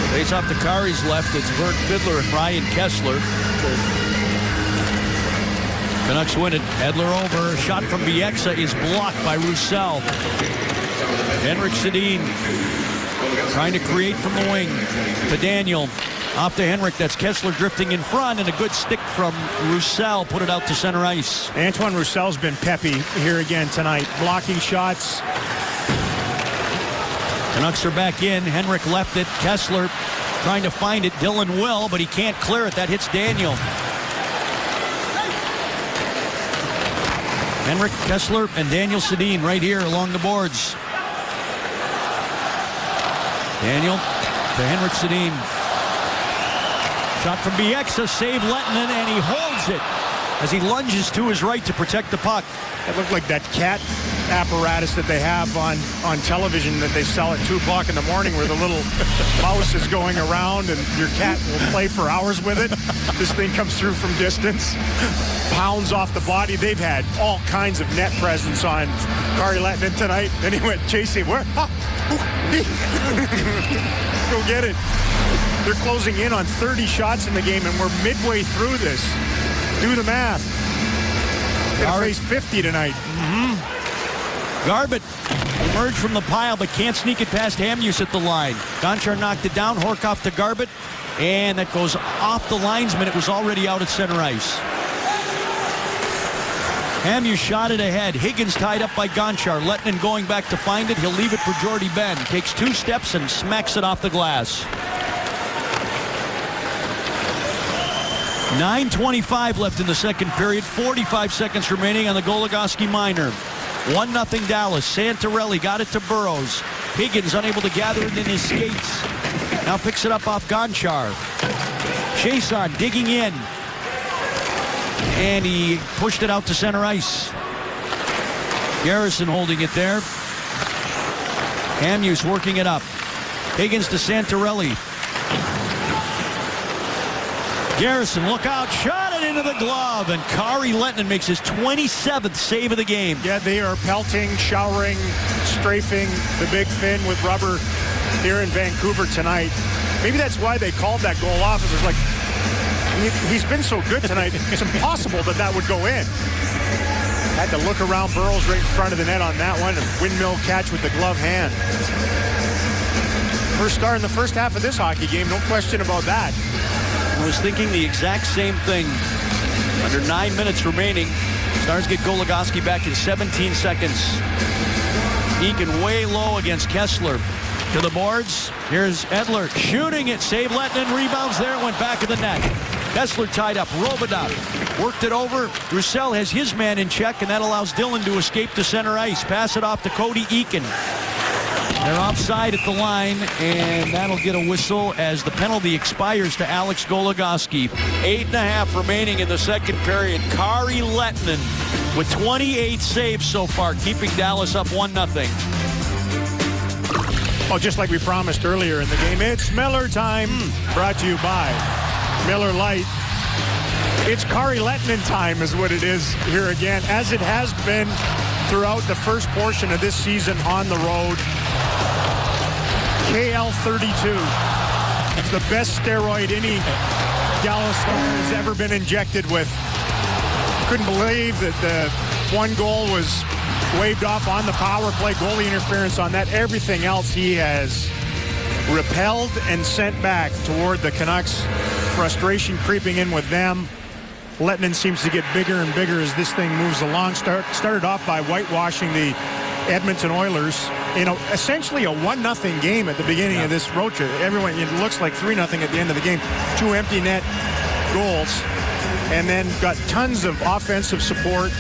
Face off to Kari's left. It's Bert Fiddler and Ryan Kessler. Canucks win it. Edler over. Shot from Bieksa is blocked by Roussel. Henrik Sedin trying to create from the wing to Daniel. Off to Henrik. That's Kessler drifting in front, and a good stick from Roussel. Put it out to center ice. Antoine Roussel's been peppy here again tonight. Blocking shots. Canucks are back in. Henrik left it. Kessler trying to find it. Dylan will, but he can't clear it. That hits Daniel. Henrik, Kessler, and Daniel Sedin right here along the boards. Daniel to Henrik Sedin. Shot from Bieksa, save Lettinen, and he holds it as he lunges to his right to protect the puck. It looked like that cat apparatus that they have on television that they sell at 2 o'clock in the morning where the little mouse is going around and your cat will play for hours with it. This thing comes through from distance, pounds off the body. They've had all kinds of net presence on Kari Lettinen tonight. Then he went chasing. Where? Go get it. They're closing in on 30 shots in the game, and we're midway through this. Do the math. Gonna face 50 tonight. Garbutt emerged from the pile, but can't sneak it past Hamhuis at the line. Gonchar knocked it down. Horkoff to Garbutt, and that goes off the linesman. It was already out at center ice. Hamhuis shot it ahead. Higgins tied up by Gonchar. Lettinen going back to find it. He'll leave it for Jordy Ben. Takes 2 steps and smacks it off the glass. 9:25 left in the second period. 45 seconds remaining on the Goligoski minor. 1-0 Dallas. Santorelli got it to Burrows. Higgins unable to gather it in his skates. Now picks it up off Gonchar. Chiasson digging in. And he pushed it out to center ice. Garrison holding it there. Hamhuis working it up. Higgins to Santorelli. Garrison, look out, shot it into the glove, and Kari Lettinen makes his 27th save of the game. Yeah, they are pelting, showering, strafing the Big Fin with rubber here in Vancouver tonight. Maybe that's why they called that goal off. It was like, he's been so good tonight, it's impossible that would go in. Had to look around Burrows right in front of the net on that one, and windmill catch with the glove hand. First star in the first half of this hockey game, no question about that. I was thinking the exact same thing. Under 9 minutes remaining. Stars get Goligoski back in 17 seconds. Eakin way low against Kessler. To the boards. Here's Edler shooting it. Save Lettinen. Rebounds there. Went back of the net. Kessler tied up. Robidoux worked it over. Roussel has his man in check, and that allows Dillon to escape to center ice. Pass it off to Cody Eakin. They're offside at the line, and that'll get a whistle as the penalty expires to Alex Goligoski. 8.5 remaining in the second period. Kari Lehtinen with 28 saves so far, keeping Dallas up 1-0. Oh, just like we promised earlier in the game, it's Miller time. Brought to you by Miller Lite. It's Kari Lehtinen time is what it is here again, as it has been throughout the first portion of this season on the road. KL32. It's the best steroid any Dallas Star has ever been injected with. Couldn't believe that the one goal was waved off on the power play, goalie interference on that. Everything else he has repelled and sent back toward the Canucks. Frustration creeping in with them. Lehtinen seems to get bigger and bigger as this thing moves along. Started off by whitewashing the Edmonton Oilers in essentially a 1-0 game at the beginning of this road trip. Everyone, it looks like 3-0 at the end of the game. 2 empty net goals. And then got tons of offensive support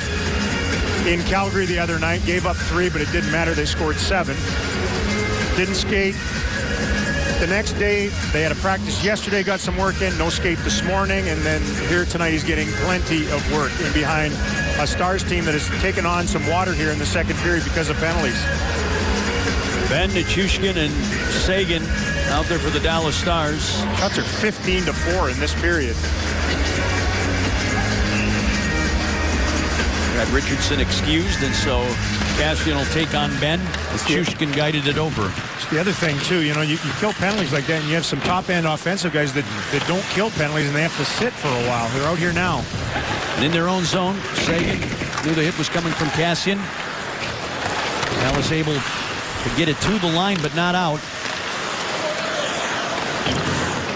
in Calgary the other night. Gave up 3, but it didn't matter. They scored 7. Didn't skate the next day. They had a practice yesterday, got some work in. No skate this morning. And then here tonight he's getting plenty of work in behind a Stars team that has taken on some water here in the second period because of penalties. Ben Nichushkin and Sagan out there for the Dallas Stars. Shots are 15-4 in this period. Got Richardson excused, and so Kassian will take on Ben. Nichushkin guided it over. It's the other thing, too, you know, you kill penalties like that, and you have some top-end offensive guys that don't kill penalties, and they have to sit for a while. They're out here now. And in their own zone, Sagan knew the hit was coming from Kassian. Dallas able to get it to the line, but not out.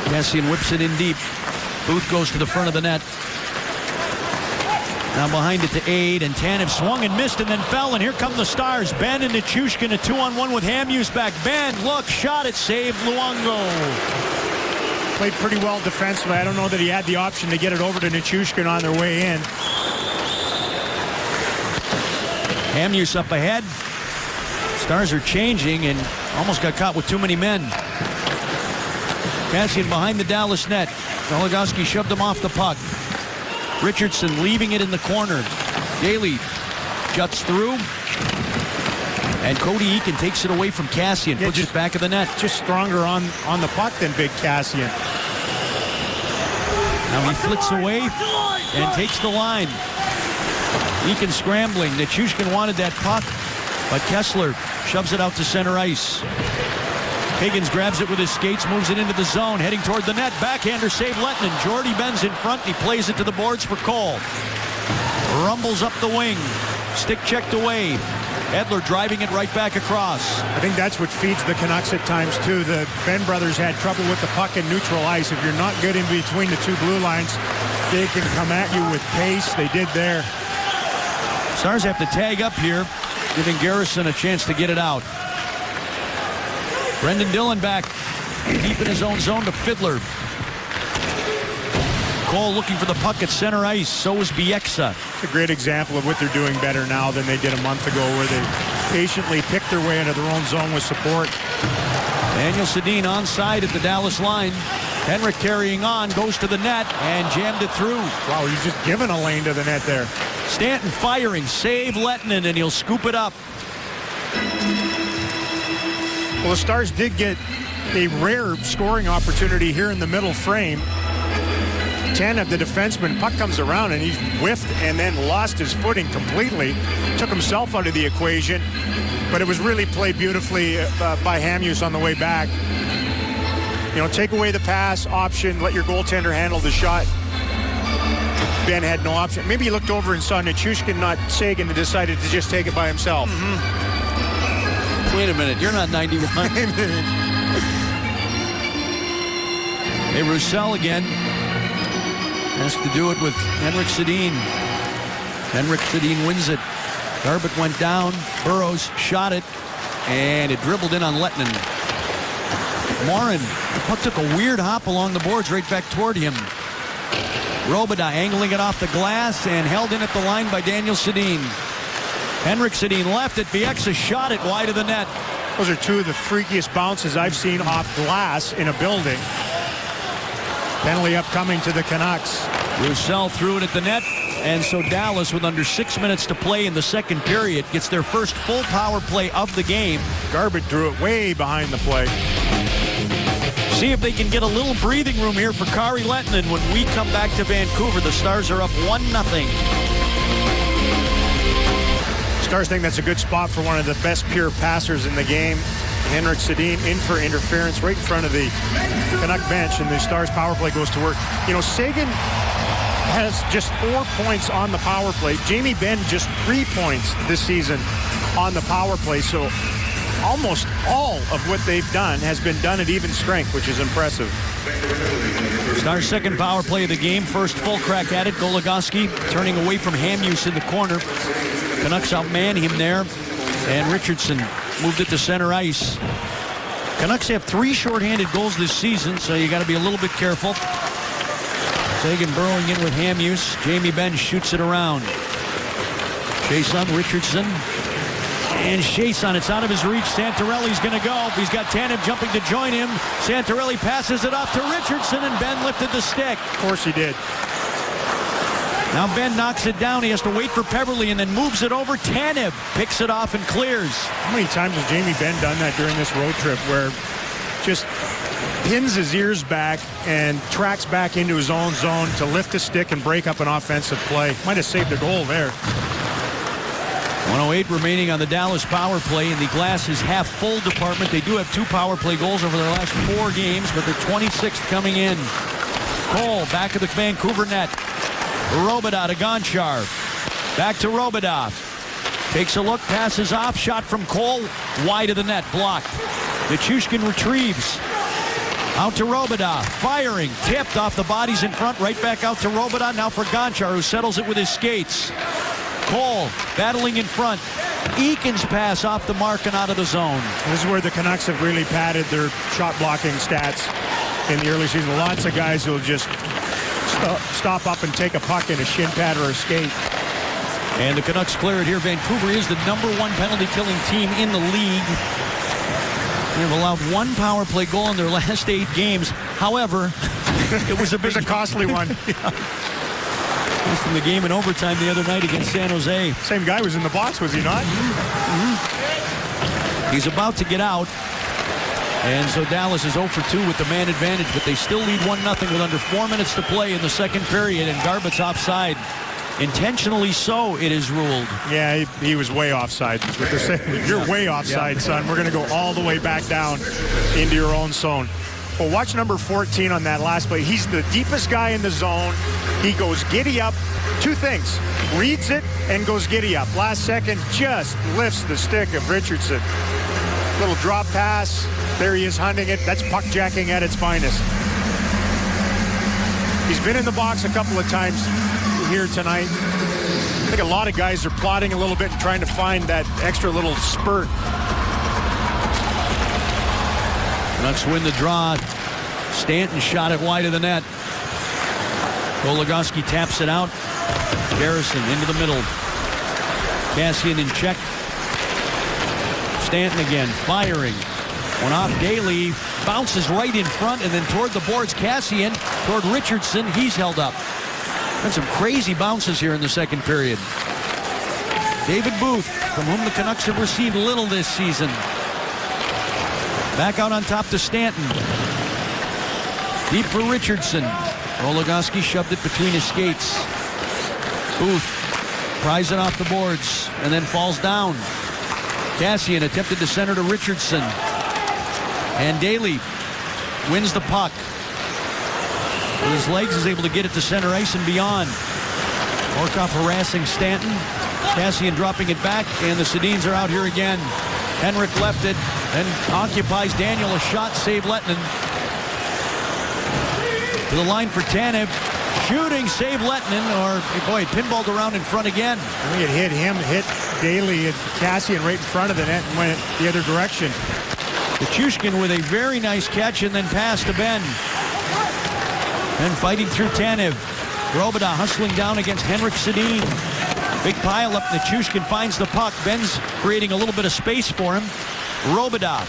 Kassian whips it in deep. Booth goes to the front of the net. Now behind it to Aid, and Tanev swung and missed and then fell, and here come the Stars. Ben and Nichushkin, a 2-on-1 with Hamhuis back. Ben, look, shot it, saved Luongo. Played pretty well defensively. I don't know that he had the option to get it over to Nichushkin on their way in. Hamhuis up ahead. Stars are changing and almost got caught with too many men. Kassian behind the Dallas net. Goligoski shoved him off the puck. Richardson leaving it in the corner. Daly juts through. And Cody Eakin takes it away from Kassian. Puts it back of the net. Just stronger on the puck than Big Kassian. Now he flicks away and takes the line. Eakin scrambling. Nichushkin wanted that puck, but Kessler shoves it out to center ice. Higgins grabs it with his skates, moves it into the zone, heading toward the net. Backhander save Lehtinen. Jordy Ben's in front, and he plays it to the boards for Cole. Rumbles up the wing. Stick checked away. Edler driving it right back across. I think that's what feeds the Canucks at times, too. The Ben brothers had trouble with the puck in neutral ice. If you're not good in between the two blue lines, they can come at you with pace. They did there. Stars have to tag up here, giving Garrison a chance to get it out. Brendan Dillon back, deep in his own zone to Fiddler. Cole looking for the puck at center ice. So is Bieksa. It's a great example of what they're doing better now than they did a month ago, where they patiently picked their way into their own zone with support. Daniel Sedin onside at the Dallas line. Henrik carrying on, goes to the net, and jammed it through. Wow, he's just given a lane to the net there. Stanton firing, save Lehtinen, and he'll scoop it up. Well, the Stars did get a rare scoring opportunity here in the middle frame. Tanev, the defenseman, puck comes around and he's whiffed and then lost his footing completely. Took himself out of the equation, but it was really played beautifully by Hamhuis on the way back. You know, take away the pass option, let your goaltender handle the shot. Ben had no option. Maybe he looked over and saw Nichushkin, not Sagan, and decided to just take it by himself. Wait a minute, you're not 91. Hey, Roussel again. Has to do it with Henrik Sedin. Henrik Sedin wins it. Garbett went down. Burrows shot it. And it dribbled in on Lehtinen. Morin, the puck took a weird hop along the boards right back toward him. Robidas angling it off the glass and held in at the line by Daniel Sedin. Henrik Sedin left it. Bieksa shot it wide of the net. Those are two of the freakiest bounces I've seen off glass in a building. Penalty upcoming to the Canucks. Roussel threw it at the net, and so Dallas, with under 6 minutes to play in the second period, gets their first full power play of the game. Garbutt drew it way behind the play. See if they can get a little breathing room here for Kari Lehtinen when we come back to Vancouver. The Stars are up 1-0. Stars think that's a good spot for one of the best pure passers in the game. Henrik Sedin in for interference right in front of the Canuck bench, and the Stars power play goes to work. You know, Seguin has just 4 points on the power play. Jamie Benn just 3 points this season on the power play. So almost all of what they've done has been done at even strength, which is impressive. Stars' second power play of the game. First full crack at it. Goligoski turning away from Hamhuis in the corner. Canucks outman him there. And Richardson moved it to center ice. Canucks have 3 shorthanded goals this season, so you got to be a little bit careful. Seguin burrowing in with Hamhuis. Jamie Benn shoots it around. Chiasson, Richardson. And Chiasson, it's out of his reach. Santorelli's going to go. He's got Tanev jumping to join him. Santorelli passes it off to Richardson, and Benn lifted the stick. Of course he did. Now Benn knocks it down. He has to wait for Peverley and then moves it over. Tanev picks it off and clears. How many times has Jamie Benn done that during this road trip, where just pins his ears back and tracks back into his own zone to lift a stick and break up an offensive play? Might have saved a goal there. 1:08 remaining on the Dallas power play in the glasses half full department. They do have 2 power play goals over their last 4 games, but they're 26th coming in. Cole back of the Vancouver net. Robidas to Gonchar. Back to Robidas. Takes a look, passes off, shot from Cole, wide of the net, blocked. Nichushkin retrieves. Out to Robidas, firing, tipped off the bodies in front, right back out to Robidas. Now for Gonchar, who settles it with his skates. Cole battling in front. Eakins pass off the mark and out of the zone. This is where the Canucks have really padded their shot blocking stats in the early season. Lots of guys who will just stop up and take a puck in a shin pad or a skate. And the Canucks clear it here. Vancouver is the #1 penalty killing team in the league. They've allowed 1 power play goal in their last 8 games. However, it was a costly one. In the game in overtime the other night against San Jose. Same guy was in the box, was he not? Mm-hmm. He's about to get out. And so Dallas is 0 for 2 with the man advantage, but they still lead 1-0 with under 4 minutes to play in the second period, and Garbutt's offside. Intentionally so, it is ruled. Yeah, he was way offside. That's what they're saying. You're way offside, son. We're going to go all the way back down into your own zone. Well, watch number 14 on that last play. He's the deepest guy in the zone. He goes giddy up. 2 things. Reads it and goes giddy up. Last second, just lifts the stick of Richardson. Little drop pass. There he is hunting it. That's puck jacking at its finest. He's been in the box a couple of times here tonight. I think a lot of guys are plotting a little bit and trying to find that extra little spurt. Canucks win the draw. Stanton shot it wide of the net. Goligoski taps it out. Garrison into the middle. Kassian in check. Stanton again, firing. One off Daly, bounces right in front and then toward the boards. Kassian toward Richardson. He's held up. Been some crazy bounces here in the second period. David Booth, from whom the Canucks have received little this season. Back out on top to Stanton. Deep for Richardson. Goligoski shoved it between his skates. Booth pries it off the boards and then falls down. Kassian attempted to center to Richardson. And Daly wins the puck. With his legs is able to get it to center ice and beyond. Orkov harassing Stanton. Kassian dropping it back, and the Sedins are out here again. Henrik left it and occupies Daniel. A shot, save Lehtinen. To the line for Tanev. Shooting, save Lehtinen, or boy, it pinballed around in front again. I think it hit him, hit Daly and Kassian right in front of the net and went the other direction. Nichushkin with a very nice catch and then pass to Benn. And fighting through Tanev. Robidas hustling down against Henrik Sedin. Big pile up. Nichushkin finds the puck. Benn's creating a little bit of space for him. Robidoux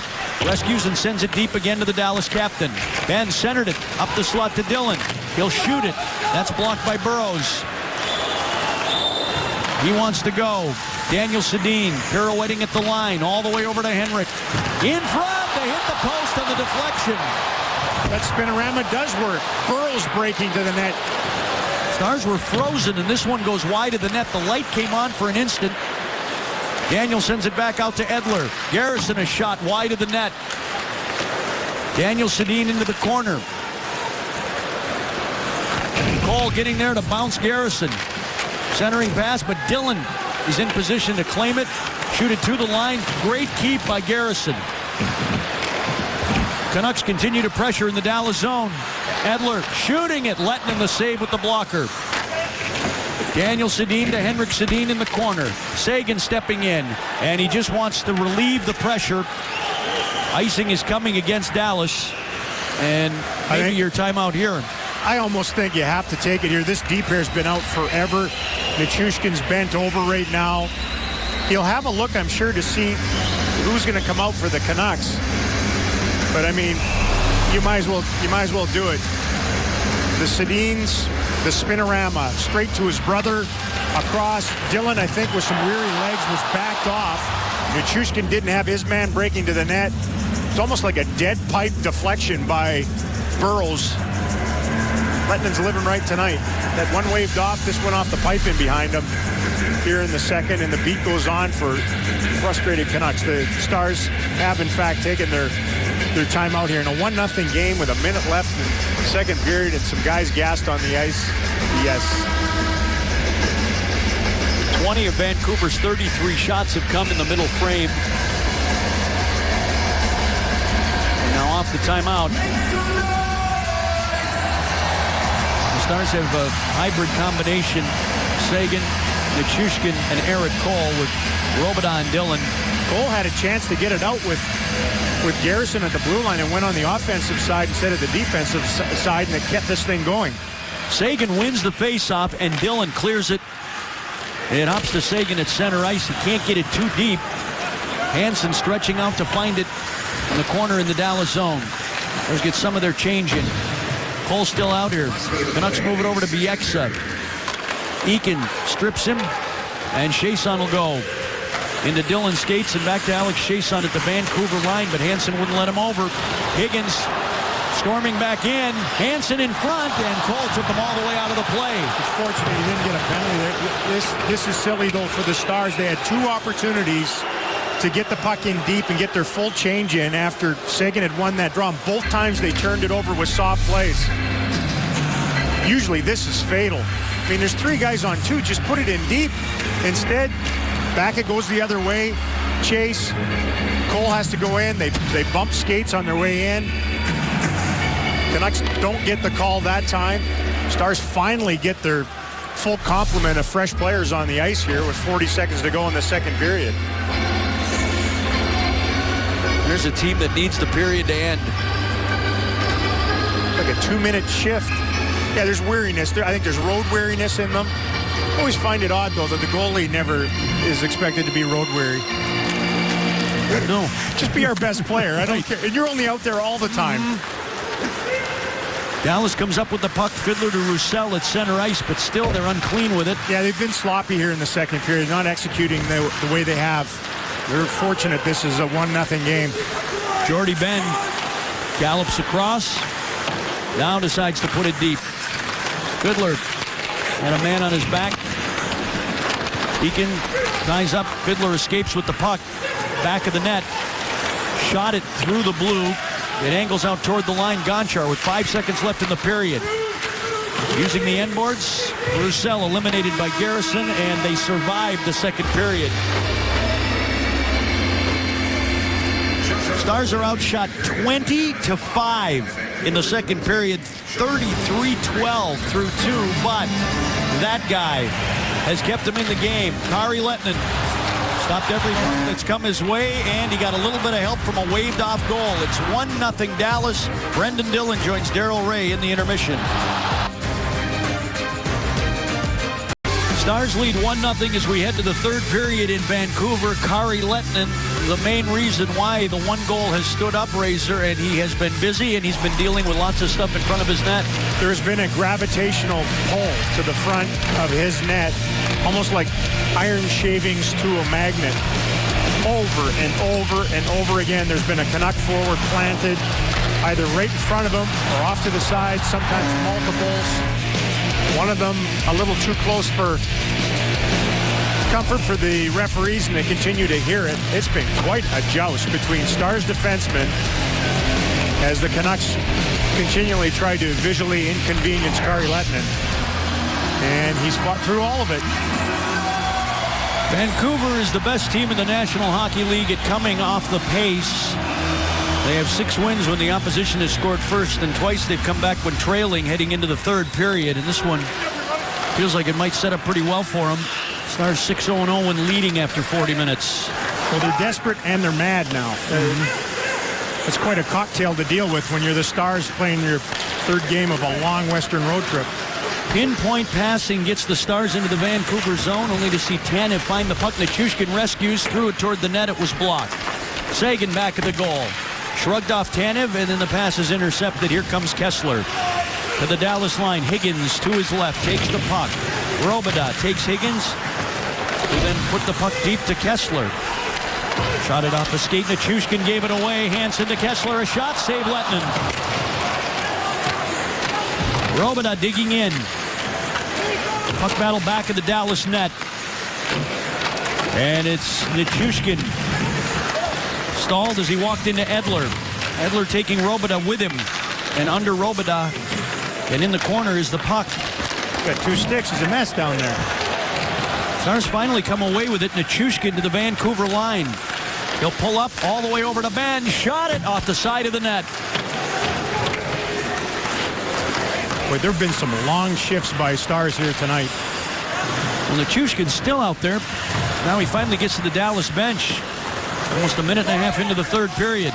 rescues and sends it deep again to the Dallas captain. Ben centered it up the slot to Dillon. He'll shoot it. That's blocked by Burrows. He wants to go. Daniel Sedin pirouetting at the line all the way over to Henrik. In front, they hit the post on the deflection. That spinorama does work. Burrows breaking to the net. Stars were frozen, and this one goes wide of the net. The light came on for an instant. Daniel sends it back out to Edler. Garrison a shot wide of the net. Daniel Sedin into the corner. Cole getting there to bounce Garrison. Centering pass, but Dillon is in position to claim it. Shoot it to the line. Great keep by Garrison. Canucks continue to pressure in the Dallas zone. Edler shooting it. Lettinen the save with the blocker. Daniel Sedin to Henrik Sedin in the corner. Seguin stepping in, and he just wants to relieve the pressure. Icing is coming against Dallas, and maybe your timeout here. I almost think you have to take it here. This deep pair's been out forever. Nichushkin's bent over right now. He'll have a look, I'm sure, to see who's going to come out for the Canucks. But I mean, you might as well do it. The Sedins, the spinorama, straight to his brother, across. Dillon, I think, with some weary legs, was backed off. Nichushkin didn't have his man breaking to the net. It's almost like a dead pipe deflection by Burrows. Lettinen's living right tonight. That one waved off, this went off the pipe in behind him here in the second, and the beat goes on for frustrated Canucks. The Stars have, in fact, taken their timeout here in a 1-0 game with a minute left in the second period and some guys gassed on the ice. Yes. 20 of Vancouver's 33 shots have come in the middle frame. And now off the timeout. The Stars have a hybrid combination. Seguin, Nichushkin, and Erik Cole with Robidoux and Dillon. Cole had a chance to get it out with Garrison at the blue line and went on the offensive side instead of the defensive side, and it kept this thing going. Seguin wins the faceoff, and Dillon clears it. It hops to Seguin at center ice. He can't get it too deep. Hansen stretching out to find it in the corner in the Dallas zone. Let's get some of their change in. Cole still out here. Canucks move it over to Bieksa. Eakin strips him, and Chiasson will go. Into Dillon skates and back to Alex Chiasson at the Vancouver line, but Hansen wouldn't let him over. Higgins storming back in. Hansen in front, and Cole took them all the way out of the play. It's fortunate he didn't get a penalty there. This is silly, though, for the Stars. They had two opportunities to get the puck in deep and get their full change in after Seguin had won that draw. And both times they turned it over with soft plays. Usually this is fatal. I mean, there's three guys on two. Just put it in deep. Instead, back it goes the other way. Chase. Cole has to go in. They bump skates on their way in. Canucks don't get the call that time. Stars finally get their full complement of fresh players on the ice here with 40 seconds to go in the second period. There's a team that needs the period to end. Like a 2-minute shift. Yeah, there's weariness. I think there's road weariness in them. I always find it odd, though, that the goalie never is expected to be road weary. No. Just be our best player. I don't care. And you're only out there all the time. Dallas comes up with the puck. Fiddler to Roussel at center ice, but still they're unclean with it. Yeah, they've been sloppy here in the second period, not executing the way they have. They're fortunate this is a 1-0 game. Jordy Ben gallops across. Now decides to put it deep. Fiddler had a man on his back. Eakin ties up. Fiddler escapes with the puck. Back of the net. Shot it through the blue. It angles out toward the line. Gonchar with 5 seconds left in the period. Using the end boards. Roussel eliminated by Garrison, and they survived the second period. Stars are outshot 20-5 in the second period. 33-12 through two, but that guy has kept them in the game. Kari Lettinen stopped everything that's come his way, and he got a little bit of help from a waved-off goal. It's 1-0 Dallas. Brendan Dillon joins Daryl Ray in the intermission. Stars lead 1-0 as we head to the third period in Vancouver. Kari Lettinen the main reason why the one goal has stood up, Razor, and he has been busy and he's been dealing with lots of stuff in front of his net. There's been a gravitational pull to the front of his net, almost like iron shavings to a magnet. Over and over and over again, there's been a Canuck forward planted, either right in front of him or off to the side, sometimes multiples. One of them a little too close for comfort for the referees, and they continue to hear it. It's been quite a joust between Stars defensemen as the Canucks continually try to visually inconvenience Kari Lehtinen. And he's fought through all of it. Vancouver is the best team in the National Hockey League at coming off the pace. They have 6 wins when the opposition has scored first, and twice they've come back when trailing heading into the third period. And this one feels like it might set up pretty well for them. Stars 6-0 when leading after 40 minutes. Well, they're desperate and they're mad now. It's quite a cocktail to deal with when you're the Stars playing your third game of a long Western road trip. Pinpoint passing gets the Stars into the Vancouver zone, only to see Tanev find the puck. Nichushkin rescues, threw it toward the net. It was blocked. Seguin back at the goal. Shrugged off Tanev, and then the pass is intercepted. Here comes Kessler to the Dallas line. Higgins to his left, takes the puck. Robidas takes Higgins, who then put the puck deep to Kessler. Shot it off the skate. Nichushkin gave it away. Hansen to Kessler. A shot, save Lehtinen. Robidas digging in. Puck battle back in the Dallas net. And it's Nichushkin. Stalled as he walked into Edler. Edler taking Robidas with him. And under Robidas. And in the corner is the puck. Got 2 sticks. He's a mess down there. Stars finally come away with it. Nichushkin to the Vancouver line. He'll pull up all the way over to Ben. Shot it off the side of the net. Boy, there have been some long shifts by Stars here tonight. Well, Nichushkin's still out there. Now he finally gets to the Dallas bench. Almost a minute and a half into the third period.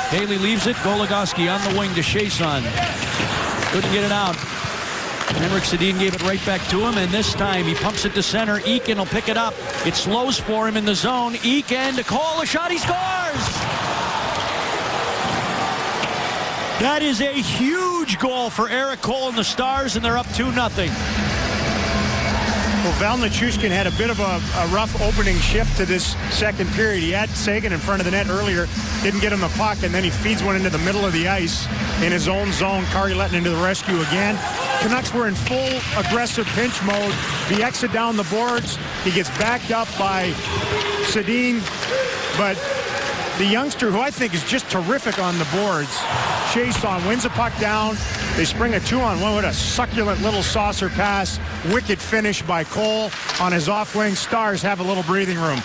Haley leaves it. Goligoski on the wing to Chiasson. Couldn't get it out. Henrik Sedin gave it right back to him, and this time he pumps it to center. Eakin will pick it up. It slows for him in the zone. Eakin to Cole, a shot, he scores! That is a huge goal for Eric Cole and the Stars, and they're up 2-0. Well, Val Nichushkin had a bit of a rough opening shift to this second period. He had Seguin in front of the net earlier, didn't get him the puck, and then he feeds one into the middle of the ice in his own zone. Kari Lehtinen to the rescue again. Canucks were in full aggressive pinch mode. He exits down the boards. He gets backed up by Sedin, but the youngster, who I think is just terrific on the boards, Chiasson wins a puck down. They spring a 2-on-1 with a succulent little saucer pass. Wicked finish by Cole on his off wing. Stars have a little breathing room.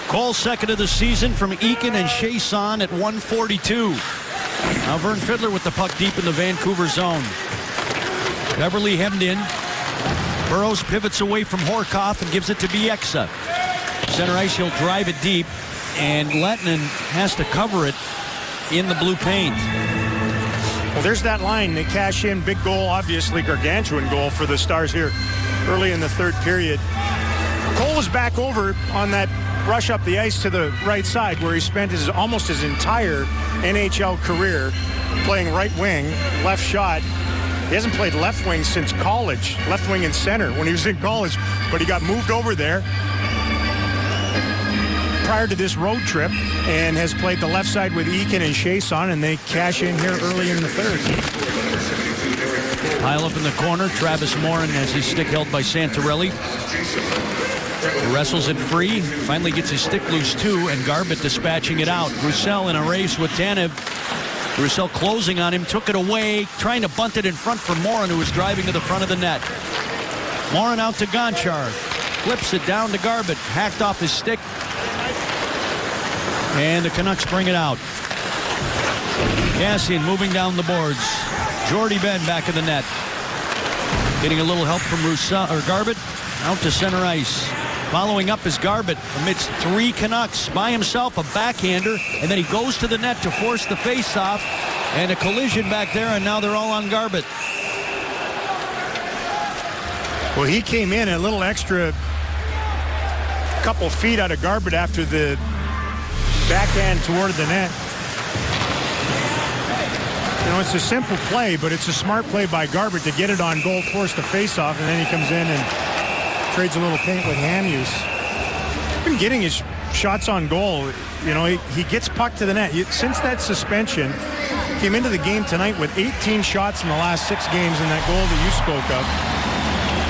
Cole's second of the season from Eakin and Chiasson at 142. Now Vern Fiddler with the puck deep in the Vancouver zone. Beverly hemmed in. Burrows pivots away from Horkoff and gives it to Bieksa. Center ice, he'll drive it deep, and Lehtinen has to cover it in the blue paint. Well, there's that line. They cash in. Big goal, obviously gargantuan goal for the Stars here early in the third period. Cole was back over on that rush up the ice to the right side, where he spent almost his entire NHL career playing right wing, left shot. He hasn't played left wing since college, left wing and center when he was in college, but he got moved over there prior to this road trip and has played the left side with Eakin and Chiasson, and they cash in here early in the third. Pile up in the corner. Travis Morin has his stick held by Santorelli. Wrestles it free. Finally gets his stick loose too, and Garbutt dispatching it out. Roussel in a race with Tanev. Roussel closing on him, took it away, trying to bunt it in front for Morin, who was driving to the front of the net. Morin out to Gonchar. Flips it down to Garbutt. Hacked off his stick. And the Canucks bring it out. Kassian moving down the boards. Jordy Ben back in the net. Getting a little help from Roussel or Garbutt. Out to center ice. Following up is Garbutt amidst 3 Canucks by himself, a backhander, and then he goes to the net to force the face-off, and a collision back there, and now they're all on Garbutt. Well, he came in a little extra couple feet out of Garbutt after the backhand toward the net. You know, it's a simple play, but it's a smart play by Garbutt to get it on goal, force the face-off, and then he comes in and trades a little paint with Hamhuis. He's been getting his shots on goal. You know, he gets puck to the net. Since that suspension, came into the game tonight with 18 shots in the last 6 games in that goal that you spoke of.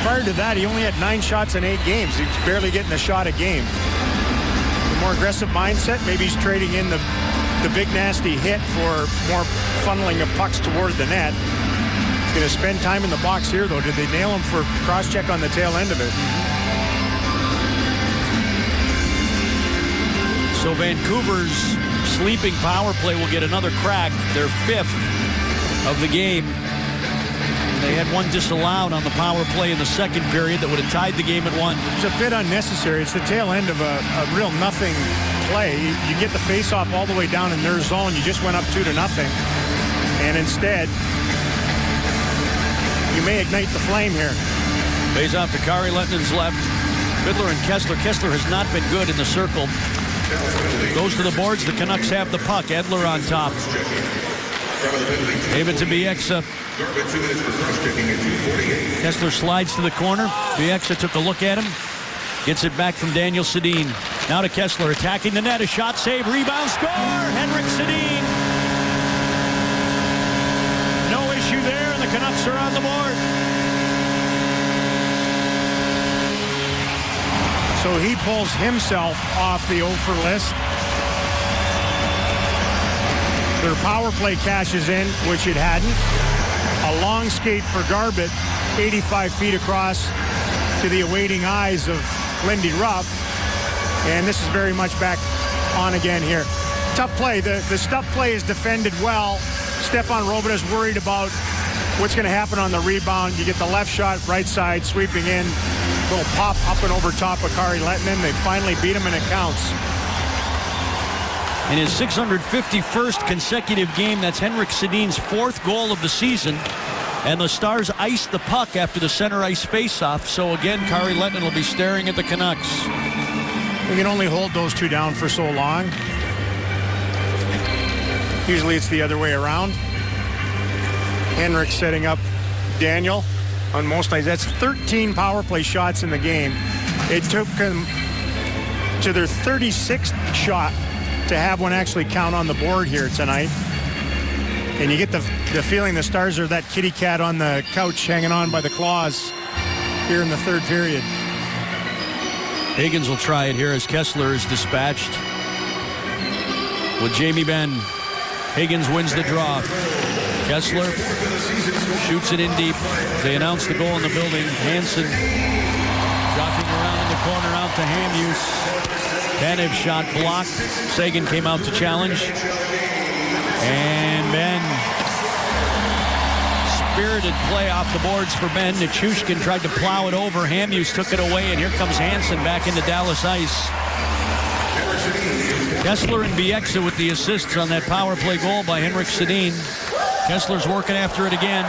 Prior to that, he only had 9 shots in 8 games. He was barely getting a shot a game. The more aggressive mindset, maybe he's trading in the big nasty hit for more funneling of pucks toward the net. He's going to spend time in the box here, though. Did they nail him for cross-check on the tail end of it? So Vancouver's sleeping power play will get another crack, their 5th of the game. They had one disallowed on the power play in the second period that would have tied the game at 1. It's a bit unnecessary. It's the tail end of a real nothing play. You get the face-off all the way down in their zone. You just went up 2-0. And instead, you may ignite the flame here. Pays off to Kari Lettonen's left. Fiddler and Kessler. Kessler has not been good in the circle. Goes to the boards. The Canucks have the puck. Edler on top. Gave it to Bieksa. Kessler slides to the corner. Bieksa took a look at him. Gets it back from Daniel Sedin. Now to Kessler, attacking the net. A shot, save, rebound, score! Henrik Sedin. No issue there, and the Canucks are on the board. So he pulls himself off the 0 for list. Their power play cashes in, which it hadn't. A long skate for Garbutt, 85 feet across to the awaiting eyes of Lindy Ruff. And this is very much back on again here. Tough play. The stuff play is defended well. Stefan Robidas is worried about what's going to happen on the rebound. You get the left shot, right side, sweeping in. Little pop up and over top of Kari Lettonen. They finally beat him, and it counts. In his 651st consecutive game, that's Henrik Sedin's 4th goal of the season. And the Stars iced the puck after the center ice faceoff. So again, Kari Lettonen will be staring at the Canucks. We can only hold those two down for so long. Usually it's the other way around. Henrik setting up Daniel on most nights. That's 13 power play shots in the game. It took them to their 36th shot to have one actually count on the board here tonight. And you get the feeling the Stars are that kitty cat on the couch hanging on by the claws here in the 3rd period. Higgins will try it here as Kessler is dispatched with Jamie Benn. Higgins wins the draw. Kessler shoots it in deep. They announce the goal in the building. Hansen jockeying around in the corner out to Hamhuis. Tanev shot blocked. Seguin came out to challenge. And Benn. Spirited play off the boards for Benn. Nichushkin tried to plow it over. Hamhuis took it away, and here comes Hansen back into Dallas ice. Kessler and Bieksa with the assists on that power play goal by Henrik Sedin. Kessler's working after it again.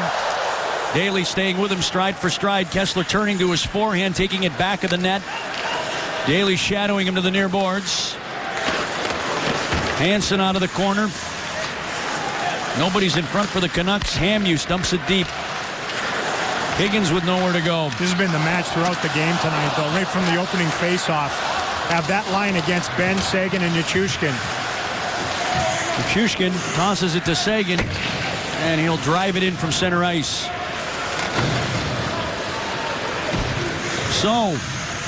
Daly staying with him stride for stride. Kessler turning to his forehand, taking it back of the net. Daly shadowing him to the near boards. Hansen out of the corner. Nobody's in front for the Canucks. Hamhuis dumps it deep. Higgins with nowhere to go. This has been the match throughout the game tonight, though. Right from the opening faceoff. Have that line against Benn, Seguin, and Nichushkin. Nichushkin tosses it to Seguin, and he'll drive it in from center ice. So,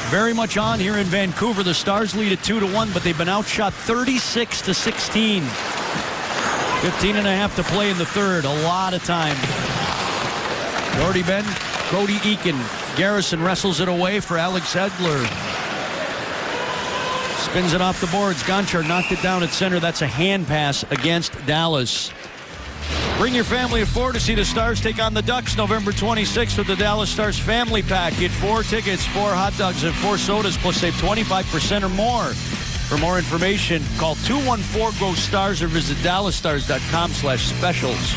very much on here in Vancouver. The Stars lead at 2-1, but they've been outshot 36-16. 15.5 to play in the 3rd. A lot of time. Jordy Benn, Cody Eakin. Garrison wrestles it away for Alex Edler. Spins it off the boards. Gonchar knocked it down at center. That's a hand pass against Dallas. Bring your family of 4 to see the Stars take on the Ducks November 26th with the Dallas Stars Family Pack. Get 4 tickets, 4 hot dogs, and 4 sodas, plus save 25% or more. For more information, call 214-GO-STARS or visit dallasstars.com/specials.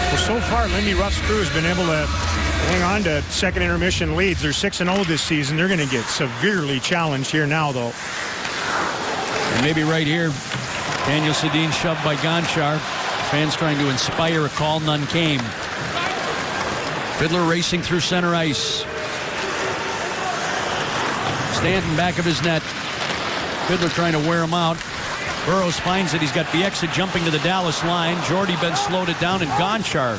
Well, so far, Lindy Ruff's crew has been able to hang on to second intermission leads. They're 6-0 this season. They're going to get severely challenged here now, though. And maybe right here, Daniel Sedin shoved by Gonchar. Fans trying to inspire a call. None came. Fiddler racing through center ice. Stanton back of his net. Fiddler trying to wear him out. Burroughs finds it. He's got Bieksa jumping to the Dallas line. Jordy Ben slowed it down, and Gonchar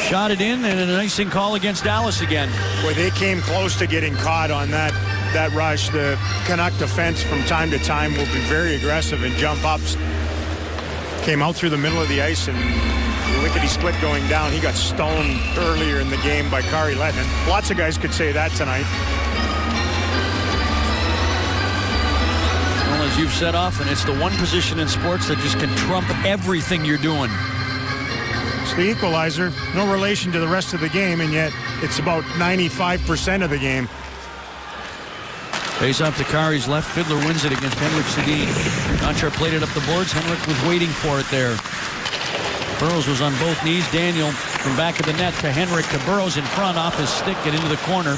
shot it in, and an icing call against Dallas again. Boy, they came close to getting caught on that rush. The Canuck defense from time to time will be very aggressive and jump ups. Came out through the middle of the ice, and lickety split going down. He got stoned earlier in the game by Kari Lehtinen. Lots of guys could say that tonight. Well, as you've said often, it's the one position in sports that just can trump everything you're doing. It's the equalizer. No relation to the rest of the game, and yet it's about 95% of the game. Face off to Kari's left. Fiddler wins it against Henrik Sedin. Gonchar played it up the boards. Henrik was waiting for it there. Burroughs was on both knees. Daniel from back of the net to Henrik to Burroughs in front off his stick and into the corner.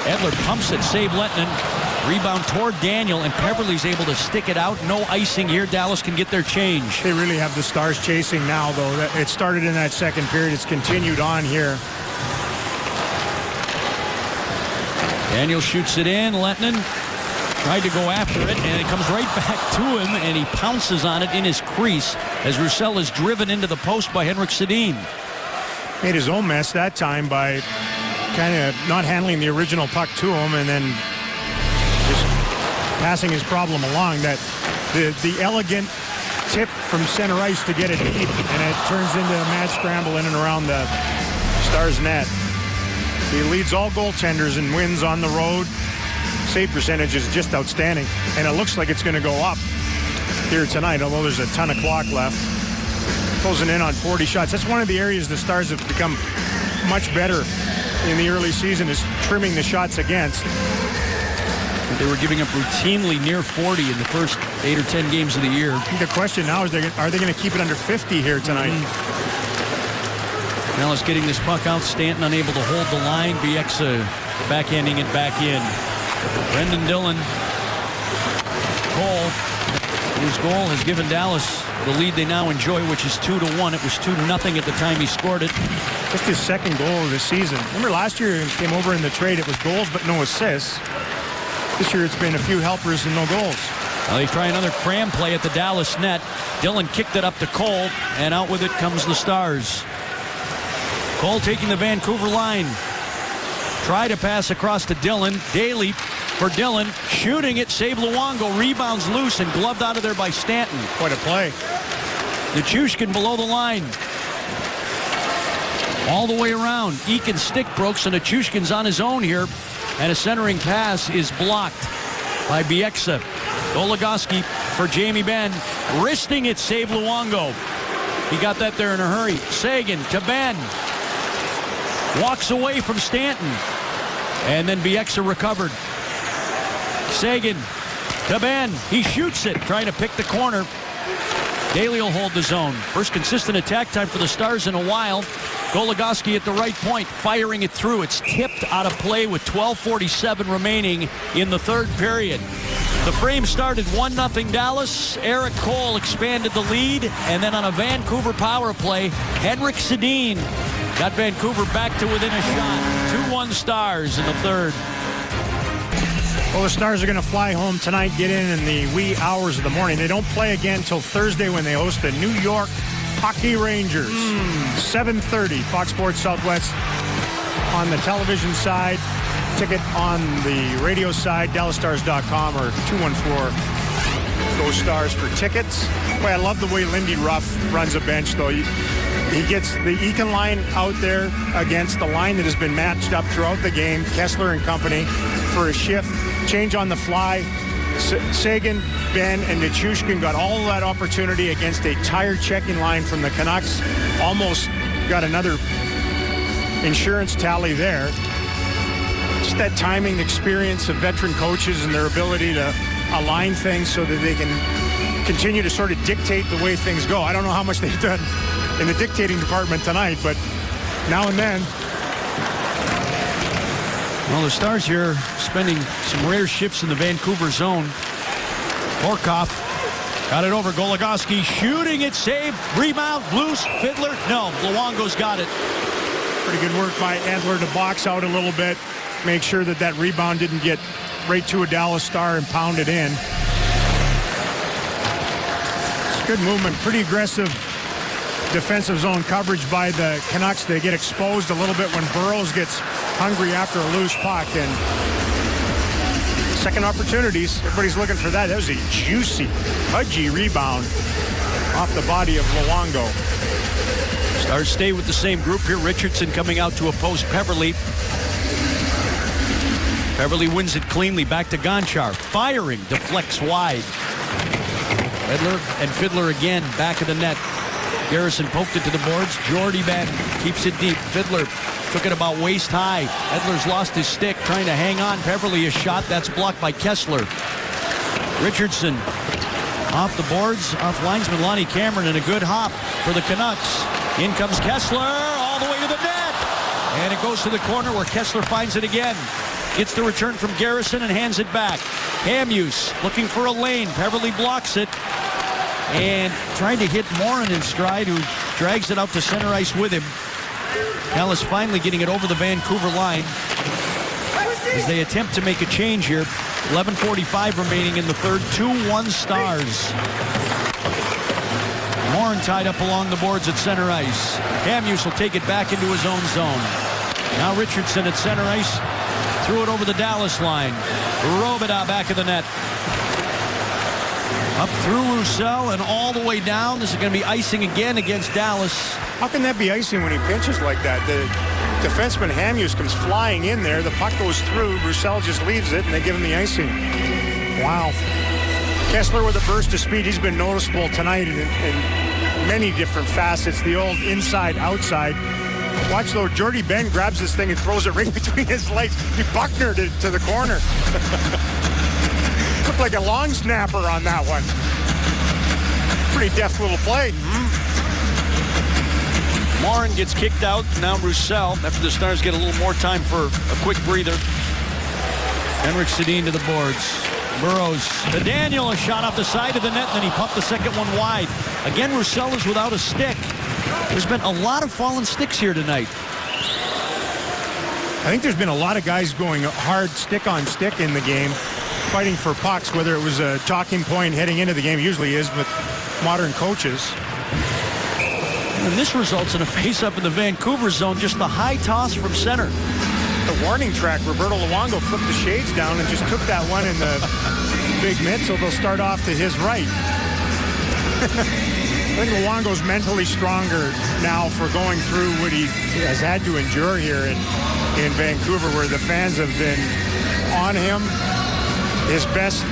Edler pumps it, save Lehtinen. Rebound toward Daniel, and Peverley's able to stick it out. No icing here. Dallas can get their change. They really have the Stars chasing now, though. It started in that second period. It's continued on here. Daniel shoots it in. Lehtinen tried to go after it, and it comes right back to him, and he pounces on it in his crease as Roussel is driven into the post by Henrik Sedin. Made his own mess that time by kind of not handling the original puck to him and then just passing his problem along. That the elegant tip from center ice to get it deep, and it turns into a mad scramble in and around the Stars net. He leads all goaltenders and wins on the road. Save percentage is just outstanding, and it looks like it's going to go up here tonight, although there's a ton of clock left. Closing in on 40 shots. That's one of the areas the Stars have become much better in the early season, is trimming the shots against. They were giving up routinely near 40 in the first 8 or 10 games of the year. I think the question now is, are they going to keep it under 50 here tonight? Dallas getting this puck out. Stanton unable to hold the line. Bieksa backhanding it back in. Brendan Dillon. Cole. His goal has given Dallas the lead they now enjoy, which is 2-1. It was 2-0 at the time he scored it. Just his second goal of the season. Remember last year he came over in the trade. It was goals but no assists. This year it's been a few helpers and no goals. Well, they try another cram play at the Dallas net. Dillon kicked it up to Cole, and out with it comes the Stars. Cole taking the Vancouver line. Try to pass across to Dillon. Daly for Dillon. Shooting it. Save Luongo. Rebounds loose and gloved out of there by Stanton. Quite a play. Nichushkin below the line. All the way around. Eakin stick broke, so Nichushkin's on his own here. And a centering pass is blocked by Bieksa. Goligoski for Jamie Benn. Wristing it. Save Luongo. He got that there in a hurry. Seguin to Benn. Walks away from Stanton. And then Bieksa recovered. Seguin to Benn. He shoots it, trying to pick the corner. Daly will hold the zone. First consistent attack time for the Stars in a while. Goligoski at the right point, firing it through. It's tipped out of play with 12:47 remaining in the third period. The frame started 1-0 Dallas. Eric Cole expanded the lead, and then on a Vancouver power play, Henrik Sedin got Vancouver back to within a shot. 2-1 Stars in the third. Well, the Stars are going to fly home tonight, get in the wee hours of the morning. They don't play again until Thursday when they host the New York Hockey Rangers. 7:30, Fox Sports Southwest on the television side. Ticket on the radio side, DallasStars.com or 214-GO-STARS for tickets. Boy, I love the way Lindy Ruff runs a bench, though. He gets the Eakin line out there against the line that has been matched up throughout the game, Kessler and company, for a shift, change on the fly. Seguin, Benn, and Nichushkin got all of that opportunity against a tired checking line from the Canucks. Almost got another insurance tally there. Just that timing, experience of veteran coaches and their ability to align things so that they can continue to sort of dictate the way things go. I don't know how much they've done in the dictating department tonight, but now and then Well, the Stars here spending some rare shifts in the Vancouver zone. Horkoff got it over. Goligoski shooting it, save, rebound, loose, Fiddler. No, Luongo's got it. Pretty good work by Edler to box out a little bit. Make sure that that rebound didn't get right to a Dallas Star and pound it in. It's good movement, pretty aggressive defensive zone coverage by the Canucks. They get exposed a little bit when Burrows gets hungry after a loose puck, and second opportunities. Everybody's looking for that. That was a juicy, pudgy rebound off the body of Luongo. Stars stay with the same group here. Richardson coming out to oppose Peverley. Peverley wins it cleanly. Back to Gonchar. Firing. Deflects wide. Edler and Fiddler again. Back of the net. Garrison poked it to the boards. Jordy Ben keeps it deep. Fiddler took it about waist high. Edler's lost his stick, trying to hang on. Peverley, a shot that's blocked by Kessler. Richardson off the boards, off linesman Lonnie Cameron, and a good hop for the Canucks. In comes Kessler all the way to the net. And it goes to the corner where Kessler finds it again. Gets the return from Garrison and hands it back. Hamhuis looking for a lane. Peverley blocks it. And trying to hit Morin in stride, who drags it out to center ice with him. Dallas finally getting it over the Vancouver line as they attempt to make a change here. 11:45 remaining in the third. 2-1 Stars. Morin tied up along the boards at center ice. Hamhuis will take it back into his own zone. Now Richardson at center ice. Threw it over the Dallas line. Robida back of the net. Up through Roussel and all the way down. This is going to be icing again against Dallas. How can that be icing when he pinches like that? The defenseman Hamhuis comes flying in there. The puck goes through. Roussel just leaves it, and they give him the icing. Wow. Kessler with a burst of speed. He's been noticeable tonight in many different facets. The old inside-outside. Watch, though, Jordy Ben grabs this thing and throws it right between his legs. He Bucknered it to the corner. Looked like a long snapper on that one. Pretty deft little play. Morin gets kicked out. Now Roussel, after the Stars get a little more time for a quick breather. Henrik Sedin to the boards. Burrows to Daniel, a shot off the side of the net, and then he pumped the second one wide. Again, Roussel is without a stick. There's been a lot of fallen sticks here tonight. I think there's been a lot of guys going hard stick on stick in the game, fighting for pucks, whether it was a talking point heading into the game, usually is with modern coaches. And this results in a face-up in the Vancouver zone, just the high toss from center. The warning track, Roberto Luongo flipped the shades down and just took that one in the big mitt, so they'll start off to his right. I think Luongo's mentally stronger now for going through what he has had to endure here in Vancouver, where the fans have been on him. His best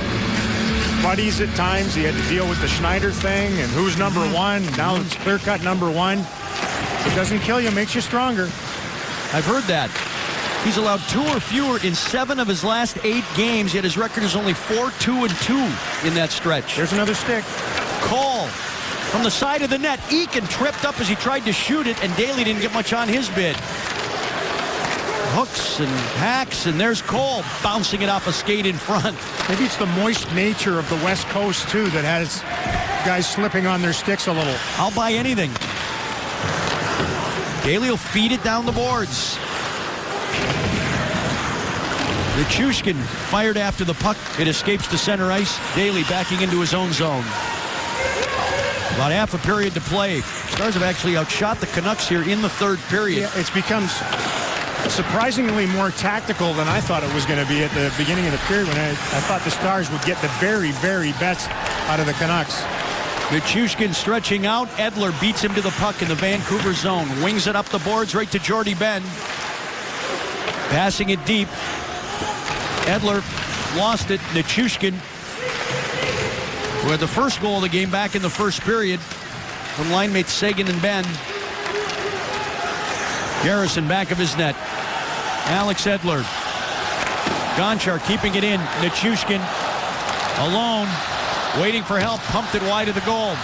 buddies at times. He had to deal with the Schneider thing and who's number one. Now it's clear-cut number one. It doesn't kill you, makes you stronger. I've heard that. He's allowed 2 or fewer in 7 of his last 8 games, yet his record is only 4-2-2 in that stretch. There's another stick. Cole from the side of the net. Eakin tripped up as he tried to shoot it, and Daly didn't get much on his bid. Hooks and hacks, and there's Cole bouncing it off a skate in front. Maybe it's the moist nature of the West Coast, too, that has guys slipping on their sticks a little. I'll buy anything. Daly will feed it down the boards. Nichushkin fired after the puck. It escapes to center ice. Daly backing into his own zone. About half a period to play. Stars have actually outshot the Canucks here in the third period. Yeah, it's become surprisingly more tactical than I thought it was going to be at the beginning of the period, when I thought the Stars would get the very, very best out of the Canucks. Nichushkin stretching out. Edler beats him to the puck in the Vancouver zone. Wings it up the boards right to Jordy Ben. Passing it deep. Edler lost it. Nichushkin, who had the first goal of the game back in the first period from line mates Seguin and Ben. Garrison back of his net. Alex Edler. Gonchar keeping it in. Nichushkin alone, waiting for help. Pumped it wide of the goal.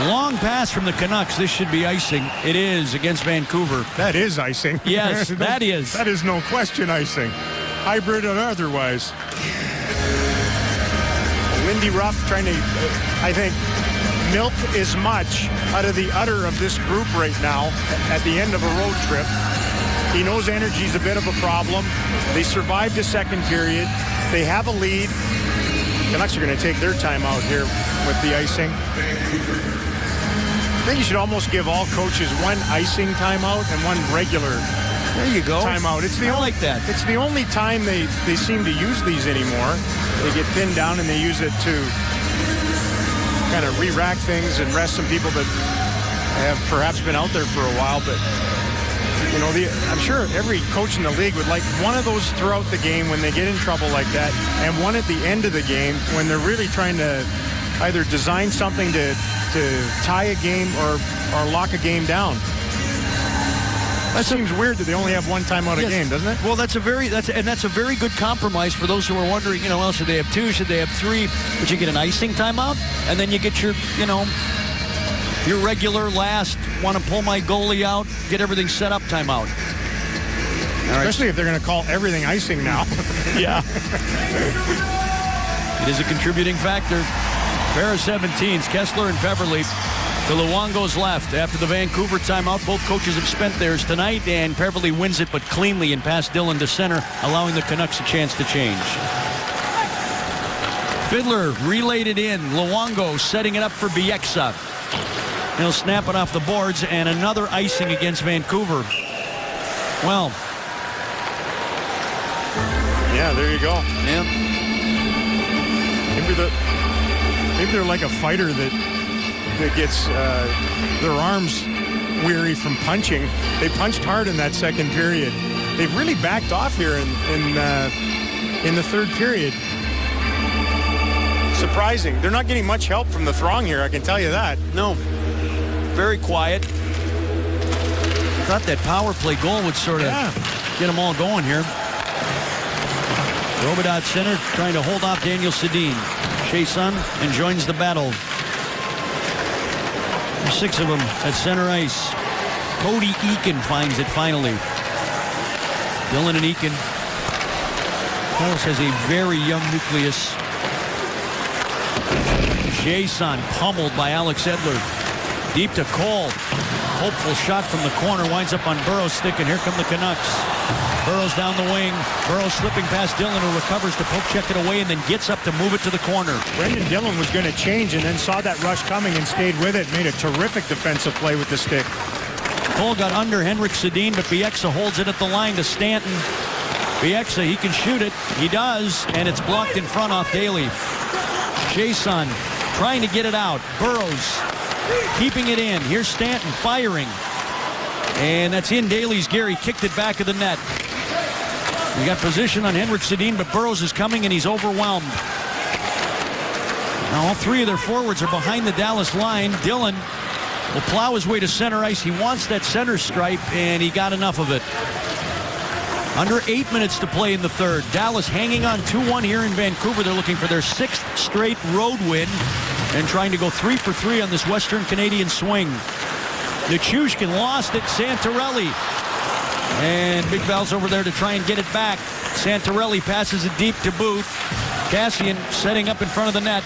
Long pass from the Canucks. This should be icing. It is against Vancouver. That is icing. Yes, that is. That is no question icing. Hybrid or otherwise. Lindy Ruff trying to, I think, milk as much out of the udder of this group right now at the end of a road trip. He knows energy's a bit of a problem. They survived the second period. They have a lead. Canucks are going to take their time out here with the icing. I think you should almost give all coaches one icing timeout and one regular There you go. timeout. It's the I only, like that. It's the only time they seem to use these anymore. They get pinned down and they use it to kind of re-rack things and rest some people that have perhaps been out there for a while. But, you know, I'm sure every coach in the league would like one of those throughout the game when they get in trouble like that, and one at the end of the game when they're really trying to either design something to tie a game or lock a game down. That seems weird that they only have one timeout a game, doesn't it? Well, that's a very good compromise for those who are wondering, you know, well, should they have two? Should they have three? But you get an icing timeout, and then you get your, you know, your regular last, want to pull my goalie out, get everything set up timeout. All right. Especially if they're going to call everything icing now. Yeah. It is a contributing factor. Pair of 17s, Kessler and Peverley. To Luongo's left after the Vancouver timeout. Both coaches have spent theirs tonight, and Peverley wins it, but cleanly and past Dillon to center, allowing the Canucks a chance to change. Fiddler relayed it in. Luongo setting it up for Bieksa. He'll snap it off the boards, and another icing against Vancouver. Well. Yeah, there you go. Yeah. Maybe they're like a fighter that gets their arms weary from punching. They punched hard in that second period. They've really backed off here in the third period. Surprising. They're not getting much help from the throng here, I can tell you that. No. Very quiet. Thought that power play goal would sort of get them all going here. Robidas center trying to hold off Daniel Sedin. Chiasson and joins the battle. There's 6 of them at center ice. Cody Eakin finds it finally. Dillon and Eakin. Dallas has a very young nucleus. Chiasson pummeled by Alex Edler. Deep to Cole. Hopeful shot from the corner. Winds up on Burrow's stick, and here come the Canucks. Burrow's down the wing. Burrow slipping past Dillon, who recovers to poke check it away and then gets up to move it to the corner. Brendan Dillon was going to change and then saw that rush coming and stayed with it. Made a terrific defensive play with the stick. Cole got under Henrik Sedin, but Bieksa holds it at the line to Stanton. Bieksa, he can shoot it. He does, and it's blocked in front off Daly. Chiasson trying to get it out. Burrows keeping it in. Here's Stanton firing. And that's in Daly's gear. He kicked it back of the net. We got position on Henrik Sedin, but Burrows is coming, and he's overwhelmed. Now, all 3 of their forwards are behind the Dallas line. Dillon will plow his way to center ice. He wants that center stripe, and he got enough of it. Under 8 minutes to play in the third. Dallas hanging on 2-1 here in Vancouver. They're looking for their 6th straight road win and trying to go 3 for 3 on this Western Canadian swing. Nichushkin lost it. Santorelli. And Big Val's over there to try and get it back. Santorelli passes it deep to Booth. Kassian setting up in front of the net.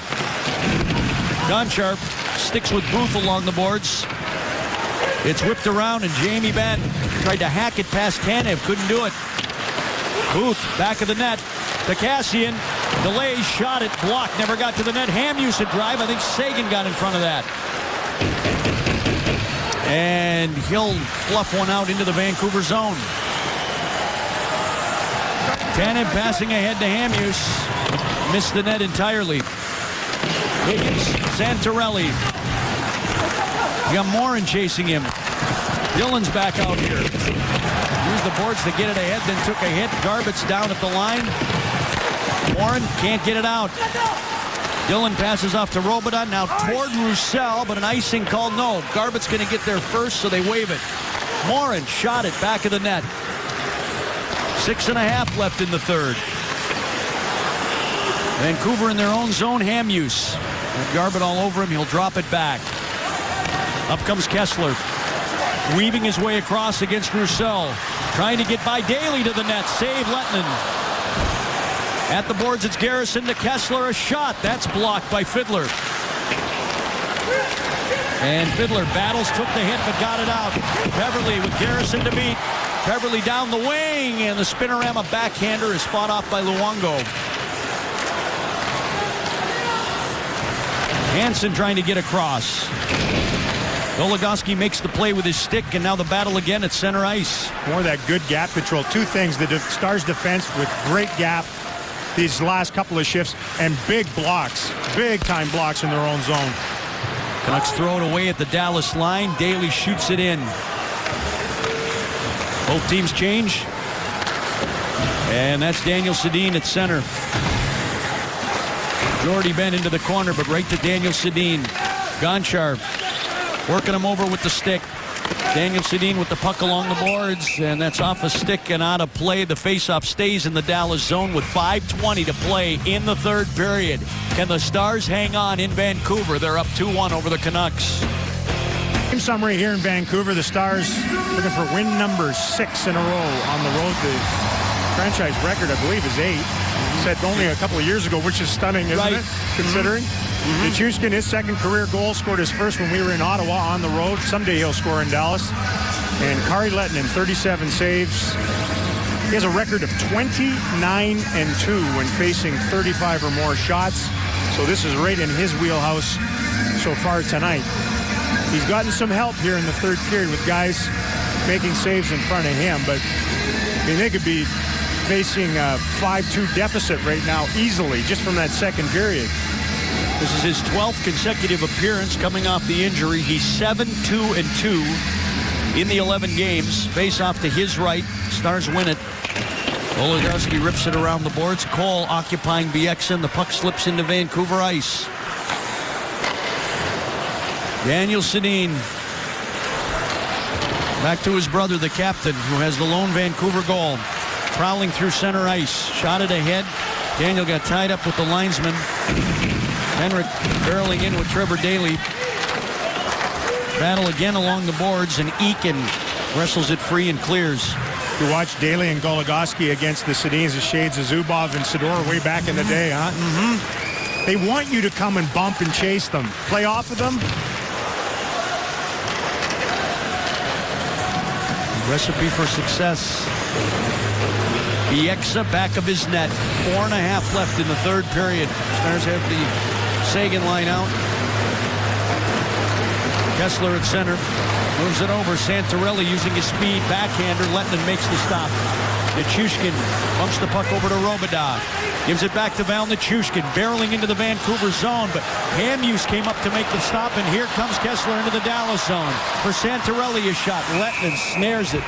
Gonchar sticks with Booth along the boards. It's whipped around, and Jamie Benn tried to hack it past Tanev. Couldn't do it. Booth, back of the net. To Kassian. Delays, shot it, blocked, never got to the net. Hamhuis a drive. I think Sagan got in front of that. And he'll fluff one out into the Vancouver zone. Tanev passing ahead to Hamhuis. Missed the net entirely. Higgins, Santorelli. You got Morin chasing him. Dillon's back out here. Used the boards to get it ahead, then took a hit. Garbets down at the line. Morin can't get it out. Dillon passes off to Robidas, now toward Roussel, but an icing call. No, Garbet's going to get there first, so they waive it. Morin shot it back of the net. 6.5 left in the third. Vancouver in their own zone. Hamhuis. Garbett all over him. He'll drop it back. Up comes Kessler. Weaving his way across against Roussel. Trying to get by Daly to the net. Save Lettinen. At the boards, it's Garrison to Kessler. A shot. That's blocked by Fiddler. And Fiddler battles, took the hit, but got it out. Beverly with Garrison to beat. Beverly down the wing, and the spinorama backhander is fought off by Luongo. Hansen trying to get across. Goligoski makes the play with his stick, and now the battle again at center ice. More of that good gap control. Two things, the Stars defense with great gap these last couple of shifts, and big blocks, big time blocks in their own zone. Canucks throw it away at the Dallas line. Daly shoots it in. Both teams change. And that's Daniel Sedin at center. Jordy Benn into the corner, but right to Daniel Sedin. Gonchar working him over with the stick. Daniel Sedin with the puck along the boards, and that's off a stick and out of play. The faceoff stays in the Dallas zone with 5:20 to play in the third period. Can the Stars hang on in Vancouver? They're up 2-1 over the Canucks. Game summary here in Vancouver. The Stars looking for win number 6 in a row on the road. The franchise record, I believe, is 8. Said only a couple of years ago, which is stunning, isn't it? Considering. Nichushkin, his second career goal, scored his first when we were in Ottawa on the road. Someday he'll score in Dallas. And Kari Lettinen, 37 saves. He has a record of 29-2 when facing 35 or more shots. So this is right in his wheelhouse so far tonight. He's gotten some help here in the third period with guys making saves in front of him. But, I mean, they could be facing a 5-2 deficit right now easily just from that second period. This is his 12th consecutive appearance coming off the injury. He's 7-2-2 in the 11 games. Face off to his right. Stars win it. Goligoski rips it around the boards. Cole occupying Bieksa. The puck slips into Vancouver ice. Daniel Sedin back to his brother, the captain, who has the lone Vancouver goal. Prowling through center ice. Shot it ahead. Daniel got tied up with the linesman. Henrik barreling in with Trevor Daly. Battle again along the boards, and Eakin wrestles it free and clears. You watch Daly and Goligoski against the Sedins, the shades of Zubov and Sidor way back in the day, huh? They want you to come and bump and chase them. Play off of them. Recipe for success. Bieksa back of his net. 4.5 left in the third period. Stars have the Sagan line out. Kessler at center. Moves it over. Santorelli using his speed. Backhander. Lettinen makes the stop. Nichushkin bumps the puck over to Robidas. Gives it back to Val Nichushkin. Barreling into the Vancouver zone. But Hamhuis came up to make the stop. And here comes Kessler into the Dallas zone. For Santorelli, a shot. Lettinen snares it.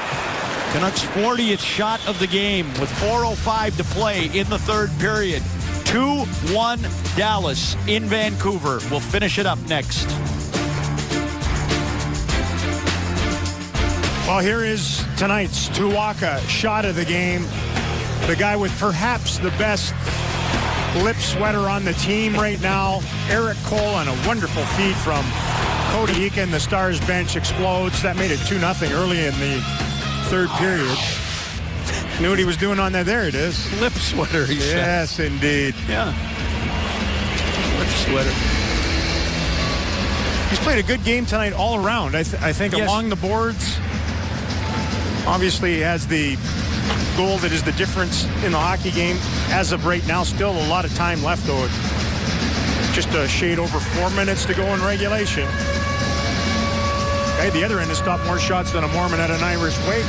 Canucks' 40th shot of the game with 4:05 to play in the third period. 2-1 Dallas in Vancouver. We'll finish it up next. Well, here is tonight's Tuwaka shot of the game. The guy with perhaps the best lip sweater on the team right now. Eric Cole on a wonderful feed from Cody Eakin. The Stars bench explodes. That made it 2-0 early in the third period. Knew what he was doing on that. There it is. Lip sweater, he said. Yes, indeed. Yeah. Lip sweater. He's played a good game tonight all around. I think Yes. along the boards. Obviously, he has the goal that is the difference in the hockey game. As of right now, still a lot of time left, though. Just a shade over 4 minutes to go in regulation. Hey, the other end has stopped more shots than a Mormon at an Irish wake.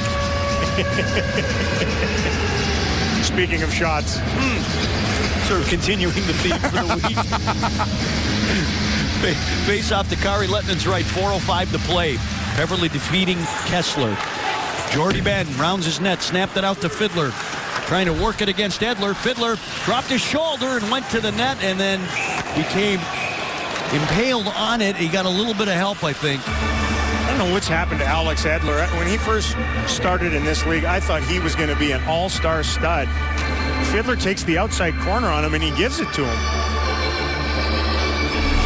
Speaking of shots. Sort of continuing the theme for the week. Face off to Kari Lettinen's right. 4:05 to play. Beverly defeating Kessler. Jordy Benn rounds his net. Snapped it out to Fiddler. Trying to work it against Edler. Fiddler dropped his shoulder and went to the net and then became impaled on it. He got a little bit of help, I think. I don't know what's happened to Alex Edler. When he first started in this league, I thought he was going to be an all-star stud. Fiddler takes the outside corner on him, and he gives it to him.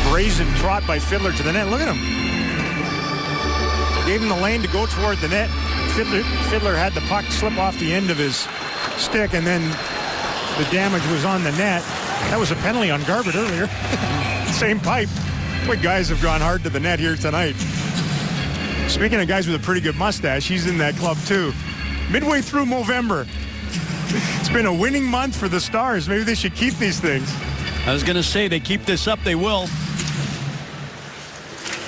Brazen trot by Fiddler to the net. Look at him. Gave him the lane to go toward the net. Fiddler had the puck slip off the end of his stick, and then the damage was on the net. That was a penalty on Garbutt earlier. Same pipe. Boy, guys have gone hard to the net here tonight. Speaking of guys with a pretty good mustache, he's in that club too. Midway through Movember. It's been a winning month for the Stars. Maybe they should keep these things. I was going to say, they keep this up, they will.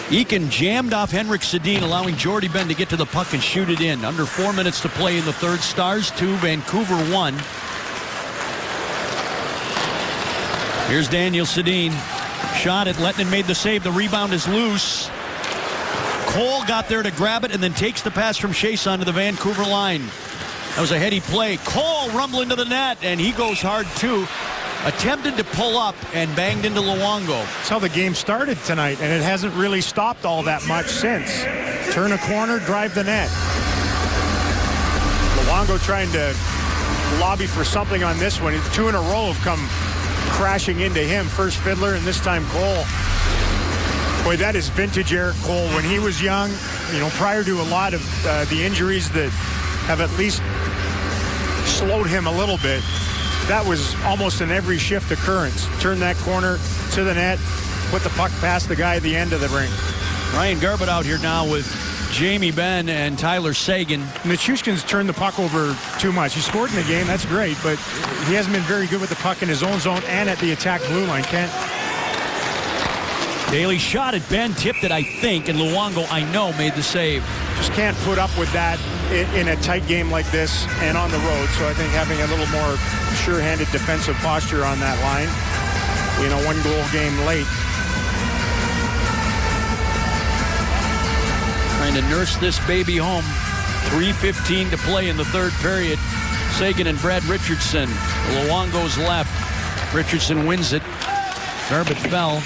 Eakin jammed off Henrik Sedin, allowing Jordy Ben to get to the puck and shoot it in. Under 4 minutes to play in the third. Stars 2, Vancouver 1. Here's Daniel Sedin. Shot it. Lettinen made the save. The rebound is loose. Cole got there to grab it and then takes the pass from Chiasson to the Vancouver line. That was a heady play. Cole rumbling to the net, and he goes hard too. Attempted to pull up and banged into Luongo. That's how the game started tonight, and it hasn't really stopped all that much since. Turn a corner, drive the net. Luongo trying to lobby for something on this one. 2 in a row have come crashing into him. First Fiddler, and this time Cole. Boy, that is vintage Eric Cole. When he was young, prior to a lot of the injuries that have at least slowed him a little bit, that was almost an every shift occurrence. Turn that corner to the net, put the puck past the guy at the end of the ring. Ryan Garbutt out here now with Jamie Benn and Tyler Seguin. Nichushkin's turned the puck over too much. He scored in the game, that's great, but he hasn't been very good with the puck in his own zone and at the attack blue line. Kent? Daly shot at Ben, tipped it, I think, and Luongo, I know, made the save. Just can't put up with that in a tight game like this and on the road. So I think having a little more sure-handed defensive posture on that line, one goal game late. Trying to nurse this baby home. 3:15 to play in the third period. Seguin and Brad Richardson. Luongo's left. Richardson wins it. Garbutt fell.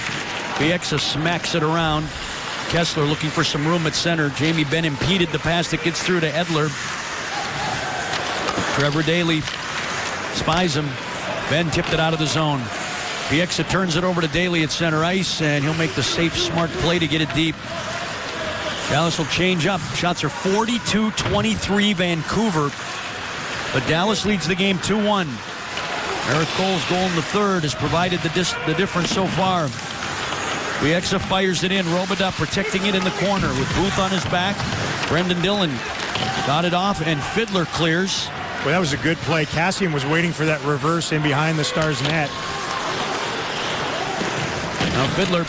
Bieksa smacks it around. Kessler looking for some room at center. Jamie Benn impeded the pass that gets through to Edler. Trevor Daly spies him. Ben tipped it out of the zone. Bieksa turns it over to Daly at center ice, and he'll make the safe, smart play to get it deep. Dallas will change up. Shots are 42-23 Vancouver, but Dallas leads the game 2-1. Eric Cole's goal in the third has provided the difference so far. Bieksa fires it in. Robidas protecting it in the corner with Booth on his back. Brendan Dillon got it off, and Fiddler clears. Well, that was a good play. Kassian was waiting for that reverse in behind the Stars net. Now Fiddler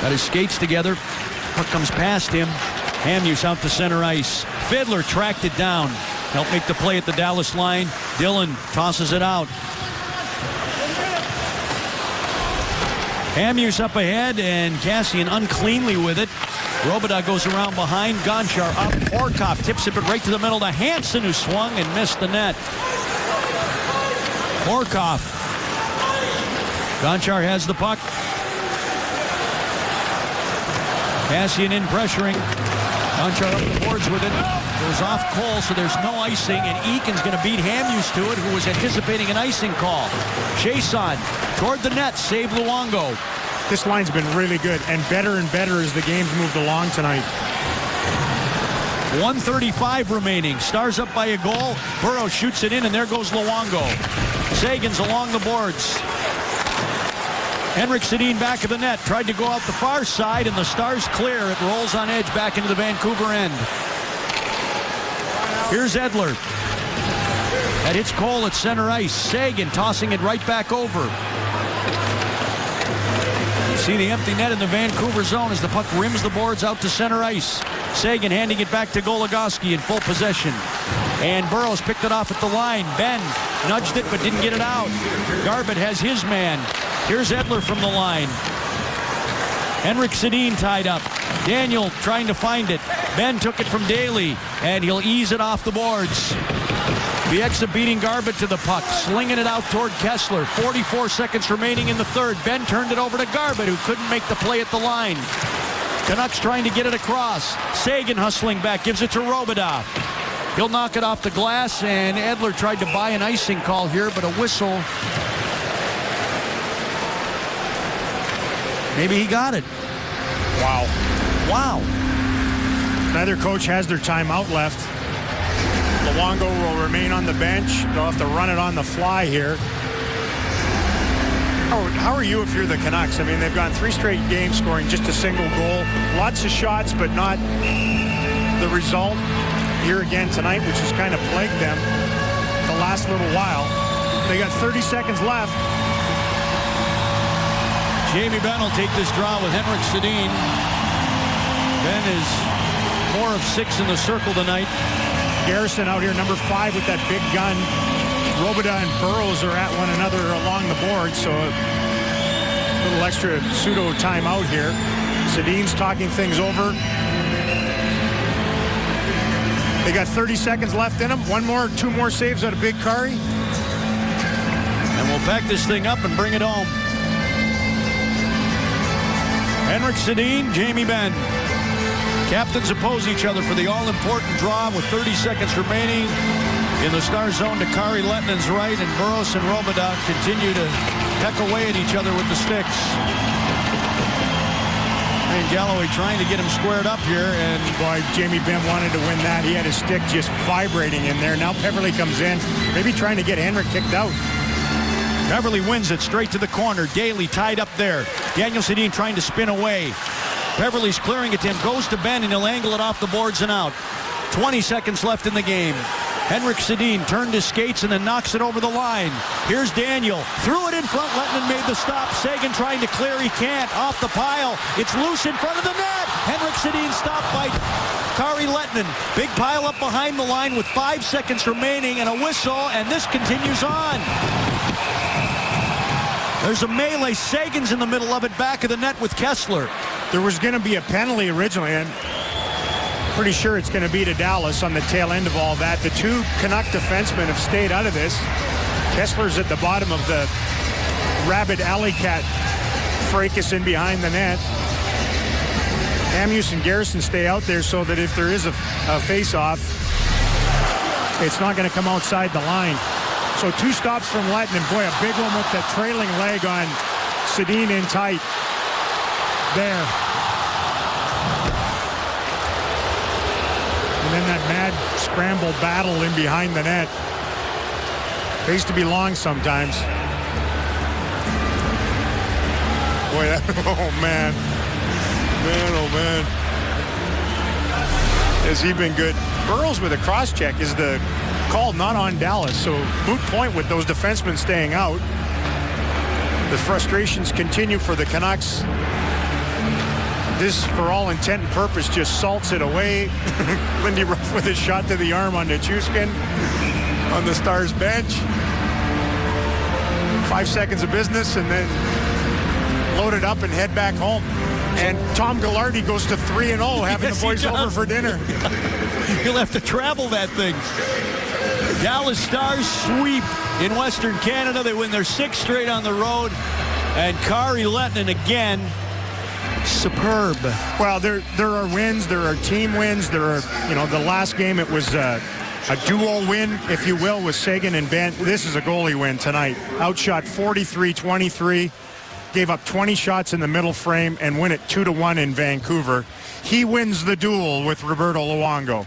got his skates together. Puck comes past him. Hamhuis out to center ice. Fiddler tracked it down. Helped make the play at the Dallas line. Dillon tosses it out. Hamhuis up ahead, and Kassian uncleanly with it. Robidas goes around behind. Gonchar up. Horcoff tips it, but right to the middle to Hansen, who swung and missed the net. Horcoff. Gonchar has the puck. Kassian in pressuring. Gonchar up the boards with it. Goes off Cole, so there's no icing, and Eakin's going to beat Hamhuis to it, who was anticipating an icing call. Chiasson toward the net, save Luongo. This line's been really good and better as the game's moved along tonight. 1:35 remaining. Stars up by a goal. Burrow shoots it in, and there goes Luongo. Seguin's along the boards. Henrik Sedin back of the net. Tried to go out the far side, and the Stars clear. It rolls on edge back into the Vancouver end. Here's Edler. That hits Cole at center ice. Seguin tossing it right back over. You see the empty net in the Vancouver zone as the puck rims the boards out to center ice. Seguin handing it back to Goligoski in full possession. And Burrows picked it off at the line. Ben nudged it but didn't get it out. Garbutt has his man. Here's Edler from the line. Henrik Sedin tied up. Daniel trying to find it. Ben took it from Daly, and he'll ease it off the boards. Bieksa beating Garbutt to the puck, slinging it out toward Kessler. 44 seconds remaining in the third. Ben turned it over to Garbutt, who couldn't make the play at the line. Canucks trying to get it across. Seguin hustling back, gives it to Robidas. He'll knock it off the glass, and Edler tried to buy an icing call here, but a whistle. Maybe he got it. Wow. Wow. Neither coach has their timeout left. Luongo will remain on the bench. They'll have to run it on the fly here. How are you if you're the Canucks? I mean, they've gone 3 straight games scoring just a single goal. Lots of shots, but not the result here again tonight, which has kind of plagued them the last little while. They got 30 seconds left. Jamie Benn will take this draw with Henrik Sedin. Ben is 4 of 6 in the circle tonight. Garrison out here, number 5 with that big gun. Robidas and Burrows are at one another along the board, so a little extra pseudo timeout here. Sedin's talking things over. They got 30 seconds left in them. 2 more saves out of Big Kari. And we'll pack this thing up and bring it home. Henrik Sedin, Jamie Benn. Captains oppose each other for the all-important draw with 30 seconds remaining. In the star zone to Kari Lettinen's right, and Burrows and Robidas continue to peck away at each other with the sticks. And Galloway trying to get him squared up here, and boy, Jamie Benn wanted to win that. He had his stick just vibrating in there. Now Peverley comes in, maybe trying to get Henrik kicked out. Beverly wins it straight to the corner. Daly tied up there. Daniel Sedin trying to spin away. Beverly's clearing it to him, goes to Ben, and he'll angle it off the boards and out. 20 seconds left in the game. Henrik Sedin turned his skates and then knocks it over the line. Here's Daniel. Threw it in front. Lettinen made the stop. Seguin trying to clear. He can't. Off the pile. It's loose in front of the net. Henrik Sedin stopped by Kari Lettinen. Big pile up behind the line with 5 seconds remaining and a whistle, and this continues on. There's a melee. Seguin's in the middle of it, back of the net with Kessler. There was going to be a penalty originally, and pretty sure it's going to be to Dallas on the tail end of all that. The 2 Canuck defensemen have stayed out of this. Kessler's at the bottom of the rabid alley cat fracas in behind the net. Hamhuis and Garrison stay out there so that if there is a face-off, it's not going to come outside the line. So 2 stops from Lettinen. Boy, a big one with the trailing leg on Sedin in tight. There. And then that mad scramble battle in behind the net. Pays to be long sometimes. Boy, that, oh man. Man, oh man. Has he been good? Burrows with a cross-check is the call not on Dallas, so moot point with those defensemen staying out. The frustrations continue for the Canucks. This, for all intent and purpose, just salts it away. Lindy Ruff with a shot to the arm on Nichushkin on the Stars bench. 5 seconds of business and then load it up and head back home. And Tom Gaglardi goes to 3-0, having the boys over for dinner. He'll have to travel that thing. Dallas Stars sweep in Western Canada. They win their 6th straight on the road. And Kari Lettinen again. Superb. Well, there are wins, there are team wins, there are, the last game it was a duo win, if you will, with Seguin and Benn. This is a goalie win tonight. Outshot 43-23, gave up 20 shots in the middle frame and win it 2-1 in Vancouver. He wins the duel with Roberto Luongo.